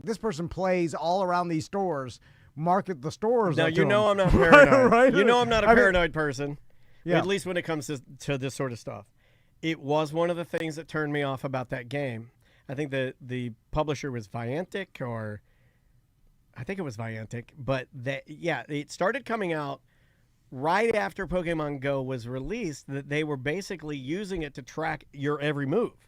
Speaker 3: this person plays all around these stores, market the stores.
Speaker 4: Now
Speaker 3: I'm
Speaker 4: not paranoid.
Speaker 3: Right?
Speaker 4: You know I'm not a paranoid person.
Speaker 3: Yeah.
Speaker 4: At least when it comes to this sort of stuff. It was one of the things that turned me off about that game. I think the publisher was Viantic, or I think it was Viantic, but it started coming out right after Pokemon Go was released, that they were basically using it to track your every move.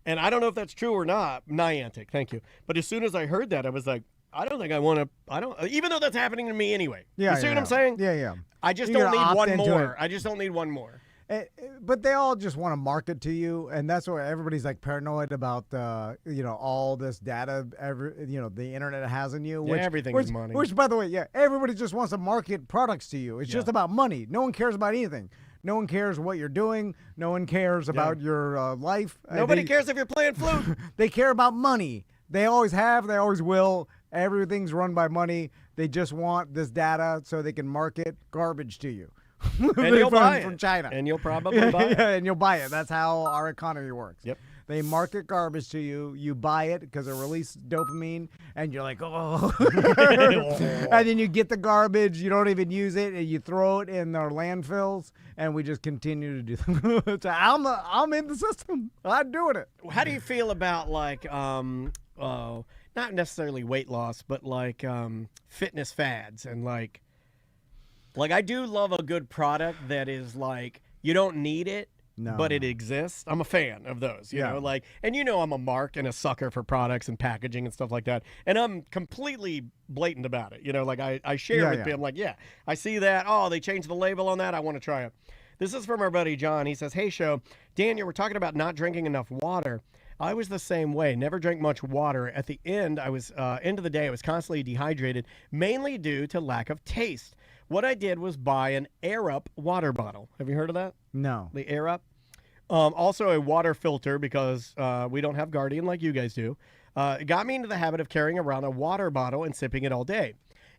Speaker 4: And I don't know if that's true or not. Niantic, thank you. But as soon as I heard that, I was like, I don't think I want to, even though that's happening to me anyway.
Speaker 3: Yeah,
Speaker 4: you see what I'm saying?
Speaker 3: Yeah.
Speaker 4: I just
Speaker 3: You're
Speaker 4: don't
Speaker 3: gonna
Speaker 4: need
Speaker 3: opt
Speaker 4: one
Speaker 3: into
Speaker 4: more.
Speaker 3: it.
Speaker 4: I just don't need one more.
Speaker 3: But they all just want to market to you, and that's why everybody's like paranoid about all this data the internet has in you.
Speaker 4: Everything is money.
Speaker 3: Which, by the way, everybody just wants to market products to you. It's just about money. No one cares about anything. No one cares what you're doing. No one cares about your life.
Speaker 4: Nobody cares if you're playing flute.
Speaker 3: They care about money. They always have. They always will. Everything's run by money. They just want this data so they can market garbage to you.
Speaker 4: And you'll buy it
Speaker 3: from China.
Speaker 4: And you'll probably buy it.
Speaker 3: Yeah, and you'll buy it. That's how our economy works.
Speaker 4: Yep.
Speaker 3: They market garbage to you. You buy it because it releases dopamine, and you're like, oh. And then you get the garbage. You don't even use it, and you throw it in our landfills, and we just continue to do that. So I'm in the system. I'm doing it.
Speaker 4: How do you feel about not necessarily weight loss, but like fitness fads and like I do love a good product that is like you don't need it, but it exists. I'm a fan of those, you know, and I'm a mark and a sucker for products and packaging and stuff like that. And I'm completely blatant about it. I share with them like, I see that. Oh, they changed the label on that. I want to try it. This is from our buddy John. He says, hey, show, Daniel, we're talking about not drinking enough water. I was the same way. Never drank much water. At the end, end of the day, I was constantly dehydrated, mainly due to lack of taste. What I did was buy an Air Up water bottle. Have you heard of that?
Speaker 3: No.
Speaker 4: The Air Up. Also a water filter because we don't have Guardian like you guys do. It got me into the habit of carrying around a water bottle and sipping it all day.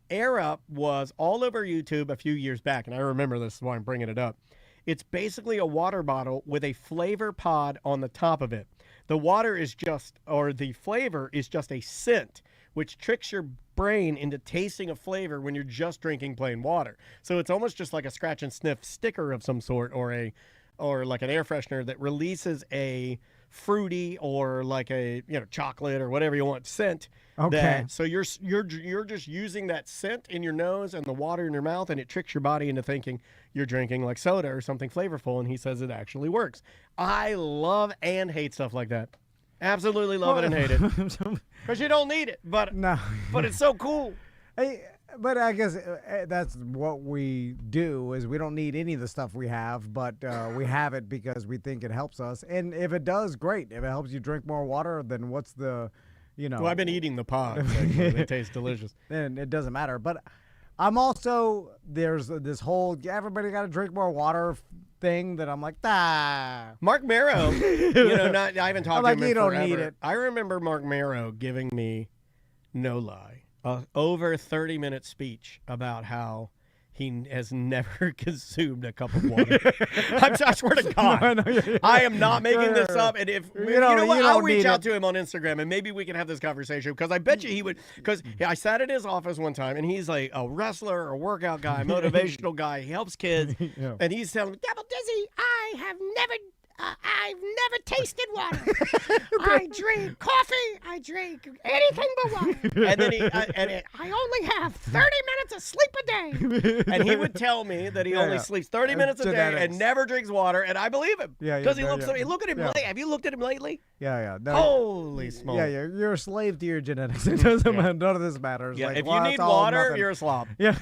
Speaker 4: Air Up was all over YouTube a few years back, and I remember this is why I'm bringing it up. It's basically a water bottle with a flavor pod on the top of it. The water is the flavor is just a scent, which tricks your brain into tasting a flavor when you're just drinking plain water. So it's almost just like a scratch and sniff sticker of some sort, or like an air freshener that releases a fruity or like a chocolate or whatever you want scent.
Speaker 3: Okay.
Speaker 4: So you're just using that scent in your nose and the water in your mouth, and it tricks your body into thinking you're drinking like soda or something flavorful. And he says it actually works. I love and hate stuff like that. Absolutely love it and hate it. Because you don't need it, but it's so cool.
Speaker 3: But I guess that's what we do is we don't need any of the stuff we have, but we have it because we think it helps us. And if it does, great. If it helps you drink more water, then what's the,
Speaker 4: Well, I've been eating the pods. Actually. They taste delicious.
Speaker 3: Then it doesn't matter. But I'm also, there's this whole, everybody got to drink more water thing that I'm like,
Speaker 4: Mark Marrow, I haven't talked to him in forever.
Speaker 3: Don't need it.
Speaker 4: I remember Mark Marrow giving me, no lie, over 30-minute speech about how he has never consumed a cup of water. I swear to God, I am not making this up. And if you know what, I'll reach out to him on Instagram and maybe we can have this conversation because I bet you he would. Because I sat at his office one time and he's like a wrestler, a workout guy, motivational guy. He helps kids, and he's telling me, "Double Dizzy, I've never tasted water. I drink coffee. I drink anything but water. And then I only have 30 minutes of sleep a day." And he would tell me that he only sleeps 30 minutes a day and never drinks water, and I believe him. Because he looks. Look at him. Have you looked at him lately?
Speaker 3: Yeah. No,
Speaker 4: holy smoke.
Speaker 3: Yeah, you're a slave to your genetics. It doesn't matter. None of this matters.
Speaker 4: Yeah, if you need water, you're a slob.
Speaker 3: Yeah.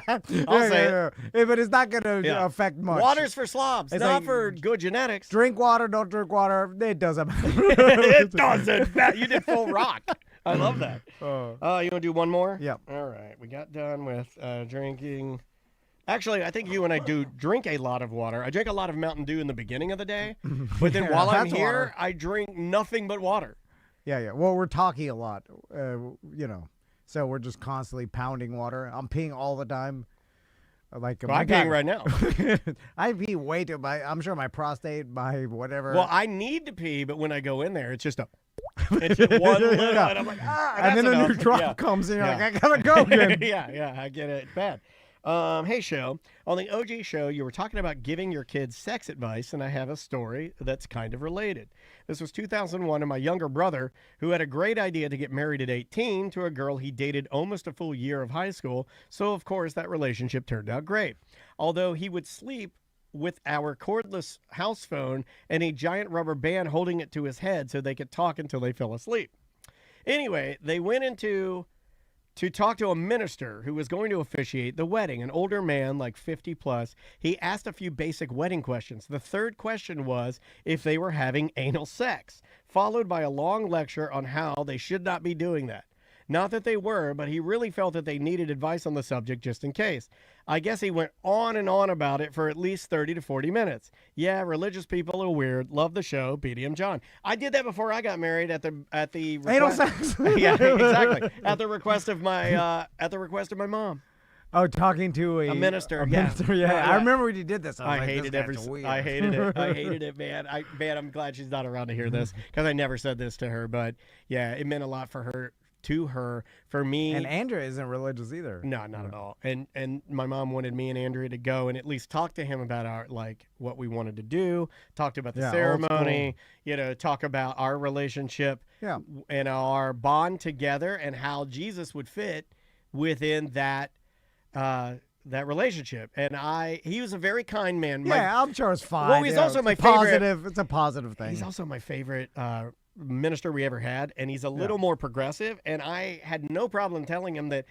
Speaker 4: I'll say it.
Speaker 3: But it's not going to affect much.
Speaker 4: Water's for slobs, not like, for good genetics.
Speaker 3: Drink water, don't drink water. It doesn't matter.
Speaker 4: It doesn't matter. You did full rock. I love that. You want to do one more?
Speaker 3: Yeah.
Speaker 4: All right. We got done with drinking. Actually, I think you and I do drink a lot of water. I drink a lot of Mountain Dew in the beginning of the day, but then while I'm here, I drink nothing but water.
Speaker 3: Yeah. Well, we're talking a lot, so we're just constantly pounding water. I'm peeing all the time. Like
Speaker 4: I'm peeing right now.
Speaker 3: I pee way too much. I'm sure my prostate, my whatever.
Speaker 4: Well, I need to pee, but when I go in there, it's just it's just one little, and I'm like,
Speaker 3: and then a new drop comes in. You're like, I gotta go again.
Speaker 4: yeah, I get it bad. Hey, show. On the OG show, you were talking about giving your kids sex advice, and I have a story that's kind of related. This was 2001, and my younger brother, who had a great idea to get married at 18 to a girl he dated almost a full year of high school, so of course that relationship turned out great. Although he would sleep with our cordless house phone and a giant rubber band holding it to his head so they could talk until they fell asleep. Anyway, they went to talk to a minister who was going to officiate the wedding, an older man, like 50 plus. He asked a few basic wedding questions. The third question was if they were having anal sex, followed by a long lecture on how they should not be doing that. Not that they were, but he really felt that they needed advice on the subject just in case. I guess he went on and on about it for at least 30 to 40 minutes. Yeah, religious people are weird. Love the show, BDM John. I did that before I got married at the
Speaker 3: Anal sex.
Speaker 4: Yeah, exactly. At the request of my mom.
Speaker 3: Oh, talking to
Speaker 4: a minister.
Speaker 3: Minister, yeah. I remember when you did this.
Speaker 4: I hated it. I hated it, man. I'm glad she's not around to hear this because I never said this to her. But yeah, it meant a lot for her. For me.
Speaker 3: And Andrea isn't religious either.
Speaker 4: No, not at all. And my mom wanted me and Andrea to go and at least talk to him about our, like, what we wanted to do, talked about the ceremony, talk about our relationship and our bond together and how Jesus would fit within that relationship. And he was a very kind man.
Speaker 3: I'm sure it's fine.
Speaker 4: Well, he's also my favorite.
Speaker 3: It's a positive thing.
Speaker 4: He's also my favorite minister we ever had, and he's a little more progressive, and I had no problem telling him that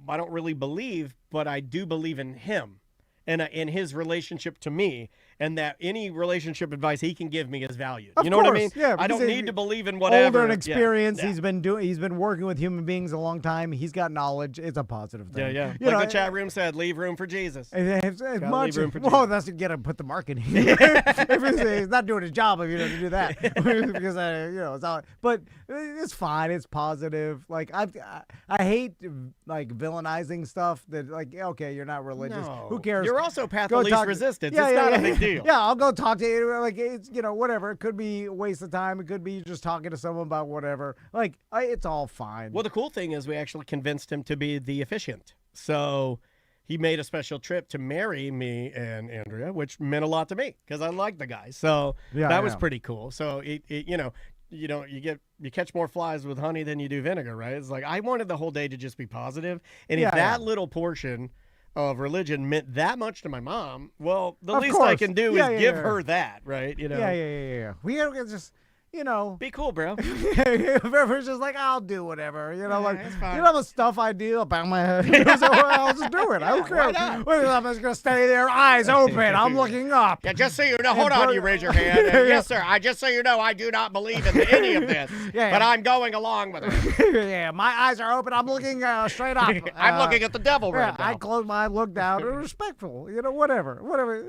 Speaker 4: I don't really believe, but I do believe in him and in his relationship to me, and that any relationship advice he can give me is valued.
Speaker 3: Of
Speaker 4: you know
Speaker 3: course,
Speaker 4: what I mean?
Speaker 3: Yeah,
Speaker 4: I don't need to believe in whatever.
Speaker 3: Older and experience.
Speaker 4: Yeah.
Speaker 3: He's been working with human beings a long time. He's got knowledge. It's a positive thing.
Speaker 4: Yeah. The chat room said, leave room for Jesus.
Speaker 3: It's much.
Speaker 4: Leave room for
Speaker 3: Well, that's to get him put the marketing. If he's not doing his job, if you don't do that, because it's all. But it's fine. It's positive. Like I hate like villainizing stuff that like okay, you're not religious.
Speaker 4: No.
Speaker 3: Who cares?
Speaker 4: You're also path of least resistance. It's not a big deal.
Speaker 3: Yeah, I'll go talk to you. Like it's whatever. It could be a waste of time. It could be just talking to someone about whatever. Like it's all fine.
Speaker 4: Well, the cool thing is we actually convinced him to be the officiant. So he made a special trip to marry me and Andrea, which meant a lot to me because I like the guy. So that was pretty cool. So you catch more flies with honey than you do vinegar, right? It's like I wanted the whole day to just be positive, and if that little portion of religion meant that much to my mom, well, the least I can do is give her that, right?
Speaker 3: Yeah. We gotta just,
Speaker 4: be cool, bro.
Speaker 3: It's just like I'll do whatever,
Speaker 4: it's fine.
Speaker 3: the stuff I do about my head. So I'll just do it. I don't care. I'm just gonna stay there, eyes open. I'm looking up.
Speaker 4: Yeah, just so you know. Hold on, you raise your hand. Yes, sir. Just so you know, I do not believe in any of this, but I'm going along with it.
Speaker 3: Yeah, my eyes are open. I'm looking straight up.
Speaker 4: I'm looking at the devil right now.
Speaker 3: I close my eye, look down, respectful. Whatever.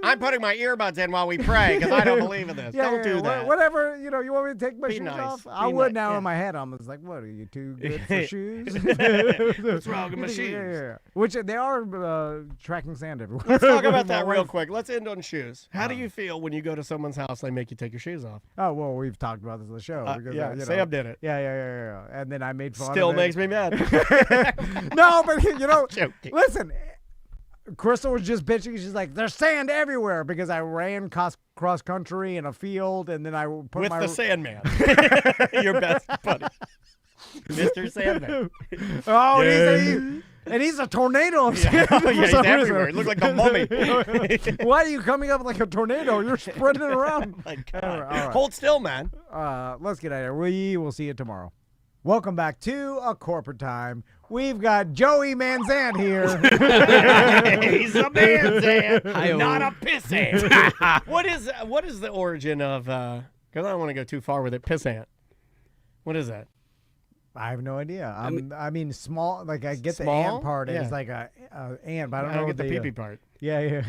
Speaker 4: I'm putting my earbuds in while we pray because I don't believe in this. Don't do that.
Speaker 3: Whatever. You want me to take my shoes off? I would now.
Speaker 4: Yeah.
Speaker 3: In my head, I'm just like, what are you too good for shoes?
Speaker 4: What's wrong with my shoes?
Speaker 3: Yeah. Which they are tracking sand everywhere.
Speaker 4: Let's talk about that real quick. Let's end on shoes. How do you feel when you go to someone's house and they make you take your shoes off?
Speaker 3: Oh, well, we've talked about this on the show. Because,
Speaker 4: Sam did it.
Speaker 3: Yeah. And then I made fun
Speaker 4: Still
Speaker 3: of it.
Speaker 4: makes me mad.
Speaker 3: No, but listen, Crystal was just bitching. She's like, there's sand everywhere because I ran cross country in a field, and then I put
Speaker 4: with the Sandman, your best buddy, Mr. Sandman.
Speaker 3: Oh, and he's a tornado.
Speaker 4: He's everywhere. He looked like a mummy.
Speaker 3: Why are you coming up like a tornado? You're spreading it around.
Speaker 4: Oh my God. All right. Hold still, man.
Speaker 3: Let's get out of here. We will see you tomorrow. Welcome back to A Corporate Time. We've got Joey Mazzant here.
Speaker 4: He's a Mazzant, not a pissant. What is the origin of, because I don't want to go too far with it, pissant? What is that?
Speaker 3: I have no idea. I mean, small. Like I get the
Speaker 4: Small?
Speaker 3: ant part.
Speaker 4: Yeah.
Speaker 3: It's like a ant, but I don't
Speaker 4: I
Speaker 3: know
Speaker 4: don't
Speaker 3: what
Speaker 4: get the
Speaker 3: they,
Speaker 4: pee-pee part.
Speaker 3: Yeah.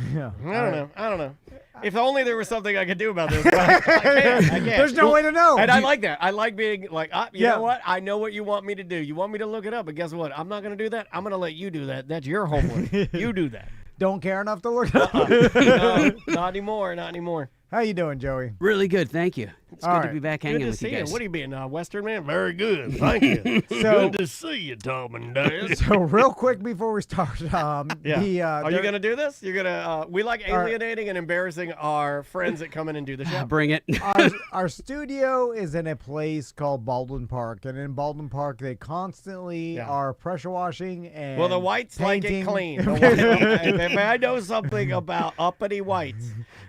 Speaker 4: I don't know. If only there was something I could do about this. But I can't.
Speaker 3: There's no way to know.
Speaker 4: And I like that. I like being like, you
Speaker 3: Yeah.
Speaker 4: know what? I know what you want me to do. You want me to look it up, but guess what? I'm not going to do that. I'm going to let you do that. That's your homework. You do that.
Speaker 3: Don't care enough to look it up.
Speaker 4: No, not anymore. Not anymore.
Speaker 3: How you doing, Joey?
Speaker 2: Really good, thank you. It's
Speaker 3: All
Speaker 2: good to
Speaker 3: right.
Speaker 2: be back
Speaker 4: Good
Speaker 2: hanging
Speaker 4: to
Speaker 2: with
Speaker 4: see
Speaker 2: you
Speaker 4: you.
Speaker 2: guys.
Speaker 4: What are you being, Western man? Very good. Thank you.
Speaker 3: So-
Speaker 4: Good to see you, Tom and Dad.
Speaker 3: So real quick before we start,
Speaker 4: Yeah. Are you going to do this? You're going to, we like
Speaker 3: All right.
Speaker 4: alienating and embarrassing our friends that come in and do the show.
Speaker 2: Bring it.
Speaker 3: our studio is in a place called Baldwin Park, and in Baldwin Park they constantly are pressure washing and
Speaker 4: Well, the whites
Speaker 3: painting.
Speaker 4: like it clean. If I know something about uppity whites,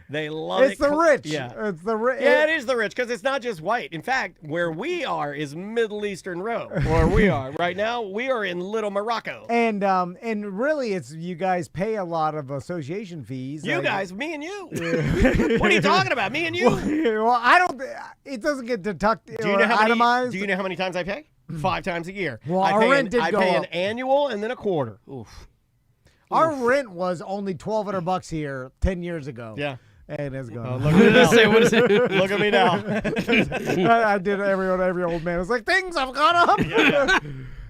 Speaker 4: they love it.
Speaker 3: It's the rich.
Speaker 4: Yeah.
Speaker 3: It's the rich.
Speaker 4: Yeah, it is the rich because it's not just white. In fact, where we are is Middle Eastern Row. Where we are right now, we are in Little Morocco.
Speaker 3: And really, it's you guys pay a lot of association fees.
Speaker 4: You
Speaker 3: like-
Speaker 4: guys, me and you. What are you talking about? Me and you.
Speaker 3: Well, I don't. It doesn't get deducted
Speaker 4: Do you
Speaker 3: or
Speaker 4: know how many?
Speaker 3: itemized.
Speaker 4: Do you know how many times I pay? 5 times a year.
Speaker 3: Well,
Speaker 4: I
Speaker 3: our
Speaker 4: pay
Speaker 3: rent did
Speaker 4: I
Speaker 3: go
Speaker 4: pay
Speaker 3: up.
Speaker 4: an annual and then a quarter.
Speaker 2: Oof.
Speaker 3: Our rent was only $1,200 here 10 years ago.
Speaker 4: Yeah.
Speaker 3: And it's gone.
Speaker 4: Oh, look at me now.
Speaker 2: Say, what is it?
Speaker 4: Look at me now.
Speaker 3: I did every old man. It's like things have gone up.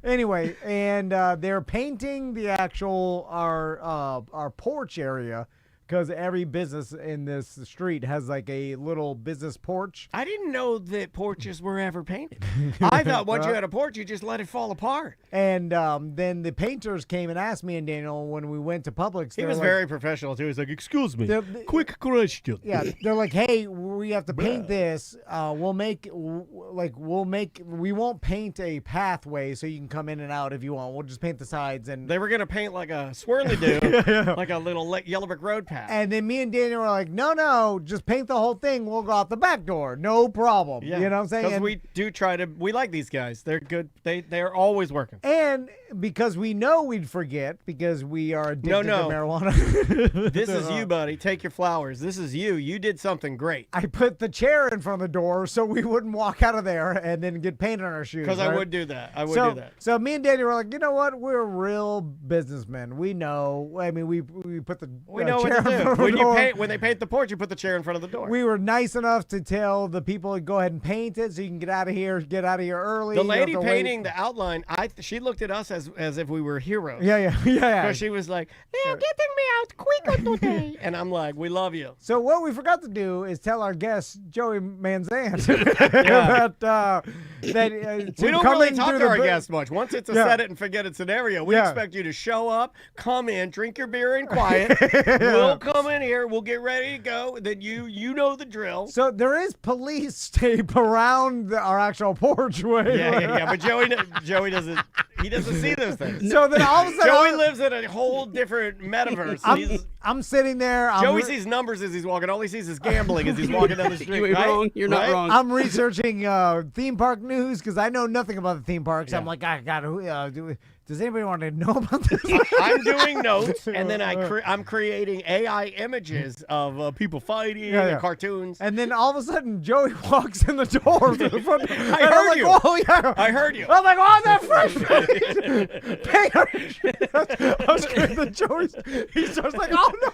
Speaker 3: Anyway, and they're painting the actual our porch area because every business in this street has like a little business porch.
Speaker 4: I didn't know that porches were ever painted. I thought once you had a porch, you just let it fall apart.
Speaker 3: And then the painters came and asked me and Daniel when we went to Publix.
Speaker 4: He
Speaker 3: they
Speaker 4: was
Speaker 3: were like,
Speaker 4: very professional too. He's like, "Excuse me,
Speaker 3: They're-
Speaker 4: quick question."
Speaker 3: Yeah, they're like, hey, we have to paint this. We won't paint a pathway so you can come in and out if you want. We'll just paint the sides and.
Speaker 4: They were gonna paint like a swirly do, like a little yellow brick road path.
Speaker 3: And then me and Daniel were like, no, just paint the whole thing. We'll go out the back door. No problem.
Speaker 4: Yeah,
Speaker 3: You know what I'm saying?
Speaker 4: Because
Speaker 3: And-
Speaker 4: we do try to. We like these guys. They're good. They're always working.
Speaker 3: And because we know we'd forget because we are addicted
Speaker 4: No.
Speaker 3: to marijuana.
Speaker 4: This is you, buddy. Take your flowers. This is you. You did something great.
Speaker 3: I put the chair in front of the door so we wouldn't walk out of there and then get paint on our shoes.
Speaker 4: Because
Speaker 3: right?
Speaker 4: I would do that. I would
Speaker 3: so,
Speaker 4: do that.
Speaker 3: So me and Daniel were like, you know what? We're real businessmen. We know. I mean, we put the
Speaker 4: We know
Speaker 3: chair
Speaker 4: what
Speaker 3: in
Speaker 4: to
Speaker 3: front
Speaker 4: do.
Speaker 3: of the door.
Speaker 4: When they paint the porch, you put the chair in front of the door.
Speaker 3: We were nice enough to tell the people to go ahead and paint it so you can get out of here early.
Speaker 4: The
Speaker 3: You don't
Speaker 4: lady
Speaker 3: have to wait.
Speaker 4: painting the outline, she looked at us as if we were heroes.
Speaker 3: Yeah.
Speaker 4: Because she was like, they're getting me out quicker today. And I'm like, we love you.
Speaker 3: So what we forgot to do is tell our guest Joey Mazzant that
Speaker 4: We don't really talk to our guests much. Once it's a
Speaker 3: Yeah.
Speaker 4: set it and forget it scenario, we
Speaker 3: Yeah.
Speaker 4: expect you to show up, come in, drink your beer in quiet. We'll come in here. We'll get ready to go. Then you know the drill.
Speaker 3: So there is police tape around our actual porchway.
Speaker 4: Yeah. But Joey doesn't. He doesn't see those things.
Speaker 3: So then all of a sudden,
Speaker 4: Joey lives in a whole different metaverse.
Speaker 3: I'm sitting there.
Speaker 4: Joey sees numbers as he's walking. All he sees is gambling as he's walking down the street.
Speaker 2: You ain't
Speaker 4: right?
Speaker 2: wrong. You're not
Speaker 4: Right?
Speaker 2: wrong.
Speaker 3: I'm researching theme park news because I know nothing about the theme parks.
Speaker 4: Yeah.
Speaker 3: I'm like, I got to. Does anybody want to know about this?
Speaker 4: I'm doing notes, and then I'm creating AI images of people fighting and cartoons.
Speaker 3: And then all of a sudden, Joey walks in the door to the front.
Speaker 4: I heard
Speaker 3: like,
Speaker 4: you.
Speaker 3: Oh, yeah.
Speaker 4: I heard you.
Speaker 3: I'm like, oh, that fresh paint. I was scared that Joey. He starts like, oh no.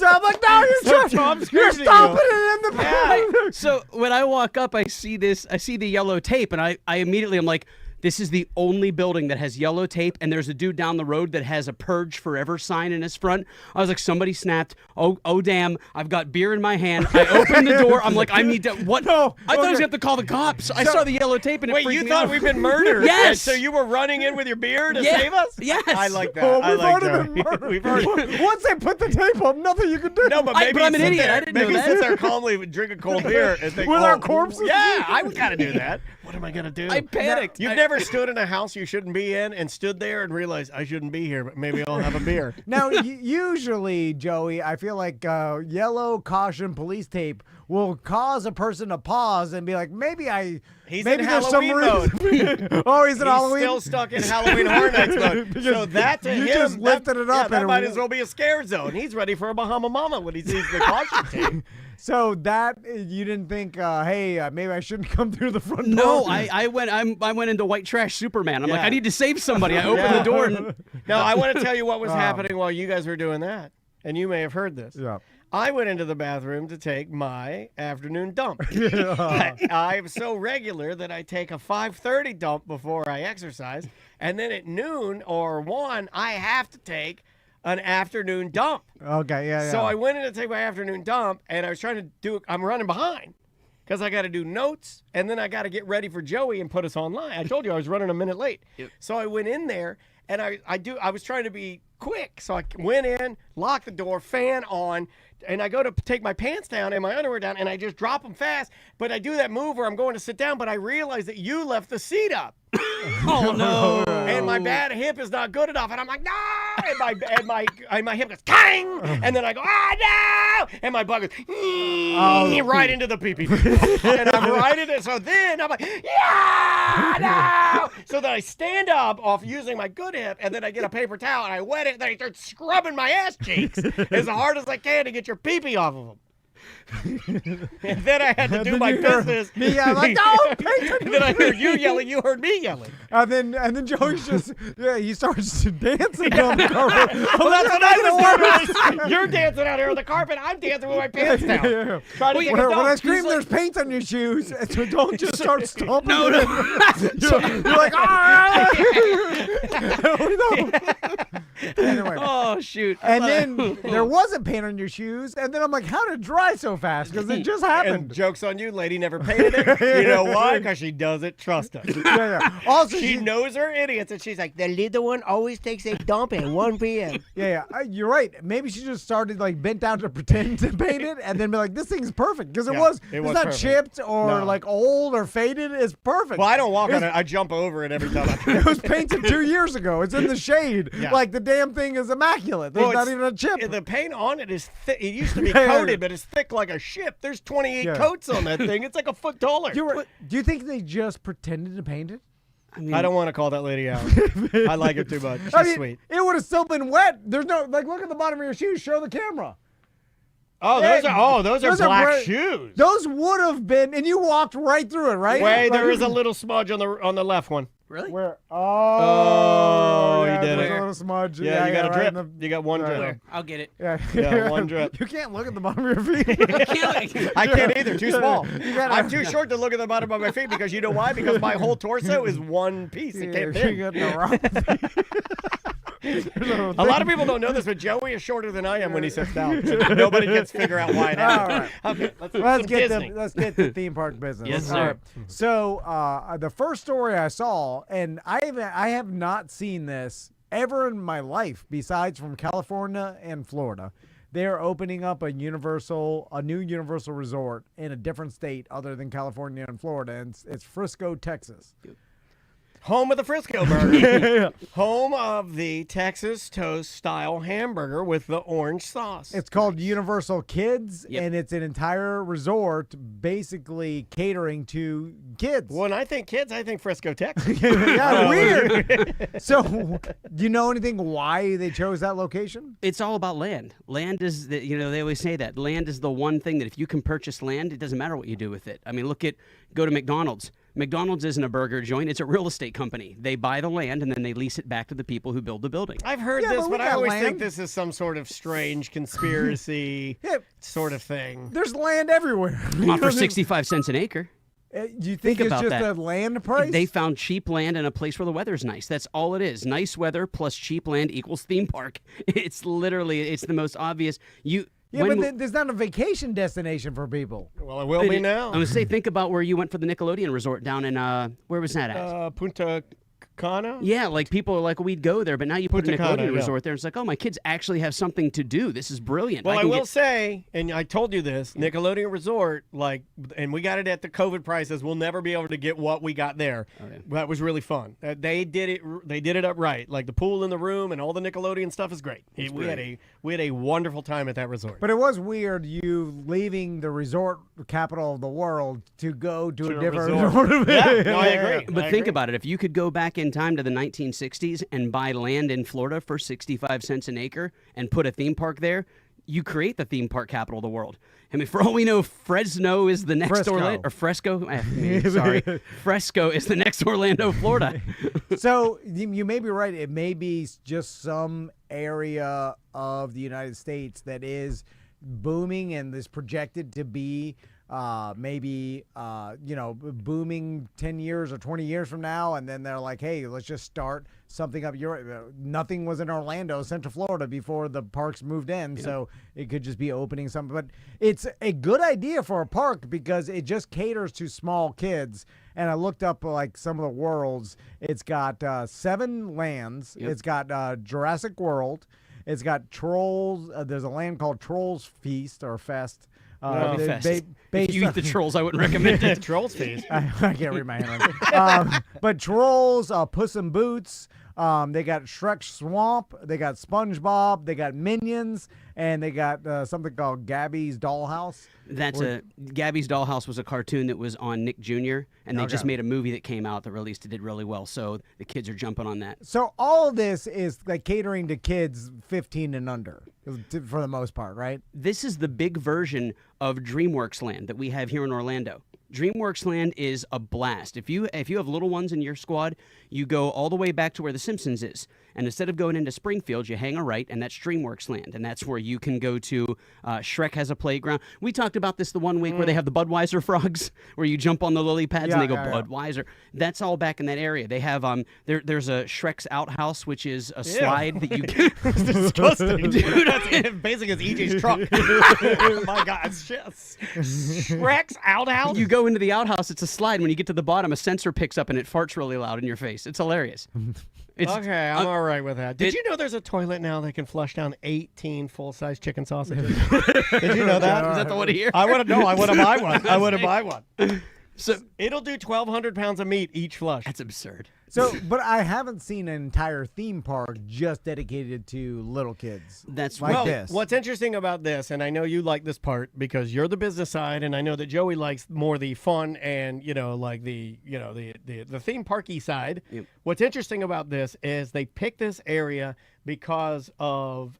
Speaker 3: I'm like, no, you're stomping it in the paint.
Speaker 2: So when I walk up, I see the yellow tape, and I immediately I'm like, this is the only building that has yellow tape, and there's a dude down the road that has a Purge Forever sign in his front. I was like, somebody snapped. Oh damn, I've got beer in my hand. I opened the door. I'm like, I need to, what?
Speaker 3: No,
Speaker 2: I thought I was
Speaker 3: okay.
Speaker 2: going to have to call the cops. I saw the yellow tape, and it
Speaker 4: Wait,
Speaker 2: freaked
Speaker 4: you
Speaker 2: me
Speaker 4: thought
Speaker 2: out.
Speaker 4: we've been murdered?
Speaker 2: Yes.
Speaker 4: And so you were running in with your beer to
Speaker 2: Yeah.
Speaker 4: save us?
Speaker 2: Yes.
Speaker 4: I like that.
Speaker 3: Oh,
Speaker 4: I
Speaker 3: we've
Speaker 4: like
Speaker 3: already been
Speaker 4: Joey.
Speaker 3: murdered.
Speaker 4: We've already.
Speaker 3: Once they put the tape up, nothing you can do.
Speaker 4: No, but
Speaker 2: I-
Speaker 4: maybe
Speaker 2: but I'm an
Speaker 4: sit
Speaker 2: idiot.
Speaker 4: there-
Speaker 2: I didn't know
Speaker 4: maybe
Speaker 2: that.
Speaker 4: sit there calmly drink a cold beer and think,
Speaker 3: With
Speaker 4: oh,
Speaker 3: our corpses?
Speaker 4: Yeah, I would kind of do that. What am I gonna do?
Speaker 2: I panicked.
Speaker 4: You've never stood in a house you shouldn't be in and stood there and realized I shouldn't be here, but maybe I'll have a beer.
Speaker 3: Now, usually, Joey, I feel like yellow caution police tape will cause a person to pause and be like, maybe
Speaker 4: He's
Speaker 3: maybe
Speaker 4: in
Speaker 3: there's some
Speaker 4: Halloween
Speaker 3: reason. Oh, he's in
Speaker 4: He's
Speaker 3: Halloween.
Speaker 4: still stuck in Halloween Horror Nights mode. So that to
Speaker 3: you
Speaker 4: him,
Speaker 3: just lifted it up
Speaker 4: Yeah, that
Speaker 3: and
Speaker 4: might as well be a scare zone. He's ready for a Bahama Mama when he sees the caution tape.
Speaker 3: So that you didn't think, hey, maybe I shouldn't come through the front door?
Speaker 2: No, I went into white trash Superman. I'm like,
Speaker 4: Yeah.
Speaker 2: I need to save somebody. I opened the door. And,
Speaker 4: Now, I want to tell you what was happening while you guys were doing that, and you may have heard this.
Speaker 3: Yeah.
Speaker 4: I went into the bathroom to take my afternoon dump. I'm so regular that I take a 5:30 dump before I exercise, and then at noon or 1, I have to take an afternoon dump.
Speaker 3: Okay, yeah.
Speaker 4: So I went in to take my afternoon dump, and I was trying to do. I'm running behind because I got to do notes, and then I got to get ready for Joey and put us online. I told you I was running a minute late, so I went in there, and I was trying to be quick, so I went in, locked the door, fan on. And I go to take my pants down and my underwear down, and I just drop them fast. But I do that move where I'm going to sit down, but I realize that you left the seat up.
Speaker 2: oh no!
Speaker 4: And my bad hip is not good enough, and I'm like, no! And my hip goes, kang! And then I go, no! And my butt goes, right into the pee-pee. And I'm right in it. So then I'm like, yeah, no! So then I stand up off using my good hip, and then I get a paper towel, and I wet it, and then I start scrubbing my ass cheeks as hard as I can to get your pee-pee off of them. And then I had to do my business.
Speaker 3: Me, I'm like, no!
Speaker 4: And then I heard you yelling. You heard me yelling.
Speaker 3: And then Joey's just, he starts dancing on the carpet.
Speaker 4: Well, that's what I was doing. You're dancing out here on the carpet. I'm dancing with my pants down. Trying to
Speaker 3: When I scream, there's paint on your shoes, so don't just start stomping.
Speaker 2: No.
Speaker 3: You're like, ah! Anyway.
Speaker 2: Oh shoot!
Speaker 3: And then there wasn't paint on your shoes, and then I'm like, how did it dry so fast? Because it just happened.
Speaker 4: And joke's on you, lady never painted it. You know why? Because she doesn't trust us.
Speaker 3: Yeah. Also,
Speaker 4: She knows her idiots, and she's like, the little one always takes a dump at 1 p.m.
Speaker 3: Yeah, you're right. Maybe she just started like bent down to pretend to paint it, and then be like, "This thing's perfect," because it's not
Speaker 4: perfect.
Speaker 3: chipped or
Speaker 4: No.
Speaker 3: like old or faded. It's perfect.
Speaker 4: Well, I don't walk on it. I jump over it every time I
Speaker 3: It was painted 2 years ago. It's in the shade.
Speaker 4: Yeah.
Speaker 3: Like the damn thing is immaculate. There's not even a chip.
Speaker 4: The paint on it is thick. It used to be coated, but it's thick like a ship. There's 28 coats on that thing. It's like a foot taller.
Speaker 3: Do you think they just pretended to paint it?
Speaker 2: I mean,
Speaker 4: I don't want to call that lady out. I like her too much. She's
Speaker 3: I mean,
Speaker 4: sweet.
Speaker 3: it would have still been wet. There's no look at the bottom of your shoes. Show the camera.
Speaker 4: Oh, those are black shoes.
Speaker 3: Those would have been, and you walked right through it, right?
Speaker 4: Wait, there is a little smudge on the left one.
Speaker 2: really?
Speaker 3: Where?
Speaker 4: Oh,
Speaker 3: yeah,
Speaker 4: you did
Speaker 3: there's
Speaker 4: it.
Speaker 3: a little smudge.
Speaker 4: Yeah, you got a
Speaker 3: right
Speaker 4: drip. You got one drip.
Speaker 2: Where? I'll get it.
Speaker 4: Yeah, one drip.
Speaker 3: You can't look at the bottom of your feet.
Speaker 4: I can't either. Too small.
Speaker 3: gotta-
Speaker 4: I'm too short to look at the bottom of my feet because you know why? Because my whole torso is one piece. It can't fit.
Speaker 3: You got the wrong
Speaker 4: A lot of people don't know this, but Joey is shorter than I am when he sits down. Nobody gets to figure out why it happened.
Speaker 3: All right.
Speaker 4: Okay,
Speaker 3: Let's get the theme park business.
Speaker 2: Yes,
Speaker 3: All
Speaker 2: sir.
Speaker 3: right. So the first story I saw, and I have not seen this ever in my life besides from California and Florida. They are opening up a new Universal resort in a different state other than California and Florida, and it's Frisco, Texas.
Speaker 4: Home of the Frisco Burger. Home of the Texas Toast style hamburger with the orange sauce.
Speaker 3: It's called Universal Kids,
Speaker 2: Yep.
Speaker 3: and it's an entire resort basically catering to kids.
Speaker 4: When I think kids, I think Frisco, Texas.
Speaker 3: Yeah, weird. So, do you know anything why they chose that location?
Speaker 2: It's all about land. Land is they always say that land is the one thing that if you can purchase land, it doesn't matter what you do with it. I mean, go to McDonald's. McDonald's isn't a burger joint. It's a real estate company. They buy the land and then they lease it back to the people who build the building.
Speaker 4: I've heard
Speaker 3: Yeah,
Speaker 4: this,
Speaker 3: but we
Speaker 4: but I
Speaker 3: got
Speaker 4: always
Speaker 3: land.
Speaker 4: think this is some sort of strange conspiracy
Speaker 3: Yeah.
Speaker 4: sort of thing.
Speaker 3: There's land everywhere.
Speaker 2: Not for 65 cents an acre.
Speaker 3: Do you think it's
Speaker 2: about
Speaker 3: just
Speaker 2: that.
Speaker 3: a land price?
Speaker 2: They found cheap land in a place where the weather's nice. That's all it is. Nice weather plus cheap land equals theme park. It's the most obvious.
Speaker 3: but there's not a vacation destination for people.
Speaker 4: Well, it will be now.
Speaker 2: I'm going to say, think about where you went for the Nickelodeon resort down in, where was that at?
Speaker 4: Punta Cana?
Speaker 2: Yeah, like people are like, we'd go there, but now you put a
Speaker 4: Punta Cana,
Speaker 2: Nickelodeon
Speaker 4: yeah.
Speaker 2: resort there. It's like, oh, my kids actually have something to do. This is brilliant.
Speaker 4: Well, I
Speaker 2: can
Speaker 4: will
Speaker 2: get-
Speaker 4: say, and I told you this, Nickelodeon Resort, and we got it at the COVID prices. We'll never be able to get what we got there.
Speaker 2: Okay.
Speaker 4: That was really fun. They did it up right. Like the pool in the room and all the Nickelodeon stuff is great. We had a wonderful time at that resort.
Speaker 3: But it was weird you leaving the resort capital of the world to go to a different resort.
Speaker 4: Yeah, no, I agree.
Speaker 2: But think about it. If you could go back in time to the 1960s and buy land in Florida for 65 cents an acre and put a theme park there, you create the theme park capital of the world. I mean, for all we know, Fresno is the next Orlando, or Fresco. Sorry, Fresco is the next Orlando, Florida.
Speaker 3: So you may be right. It may be just some area of the United States that is booming and is projected to be booming 10 years or 20 years from now, and then they're like, hey, let's just start something up. Nothing was in Orlando, Central Florida, before the parks moved in, so it could just be opening something. But it's a good idea for a park because it just caters to small kids. And I looked up like some of the worlds. It's got 7 lands. Yep. It's got Jurassic World. It's got Trolls. There's a land called Trolls Feast or Fest.
Speaker 2: If you eat the trolls, I wouldn't recommend it.
Speaker 4: Trolls Feast.
Speaker 3: I can't read my hand. But Trolls, Puss in Boots. They got Shrek Swamp. They got SpongeBob. They got Minions, and they got something called Gabby's Dollhouse.
Speaker 2: Gabby's Dollhouse was a cartoon that was on Nick Jr. and they just made a movie that came out that released. It did really well, so the kids are jumping on that.
Speaker 3: So all of this is like catering to kids 15 and under, for the most part, right?
Speaker 2: This is the big version of DreamWorks Land that we have here in Orlando. DreamWorks Land is a blast. If you have little ones in your squad, you go all the way back to where The Simpsons is. And instead of going into Springfield, you hang a right, and that's DreamWorks Land. And that's where you can go to. Shrek has a playground. We talked about this the one week where they have the Budweiser frogs, where you jump on the lily pads and they go Budweiser. That's all back in that area. They have there's a Shrek's Outhouse, which is a slide that you can.
Speaker 4: It's disgusting. Dude, that's basically it's EJ's truck. Oh my God, it's just Shrek's Outhouse.
Speaker 2: You go into the outhouse, it's a slide. When you get to the bottom, a sensor picks up and it farts really loud in your face. It's hilarious.
Speaker 4: Okay, I'm all right with that. Did you know there's a toilet now that can flush down 18 full-size chicken sausages? Did you know that?
Speaker 2: Is that the one here?
Speaker 4: I want to buy one. I want to buy one. So it'll do 1,200 pounds of meat each flush.
Speaker 2: That's absurd.
Speaker 3: So, but I haven't seen an entire theme park just dedicated to little kids.
Speaker 2: That's
Speaker 3: like
Speaker 4: well,
Speaker 3: this.
Speaker 4: What's interesting about this, and I know you like this part because you're the business side, and I know that Joey likes more the fun and like the theme parky side.
Speaker 2: Yep.
Speaker 4: What's interesting about this is they picked this area because of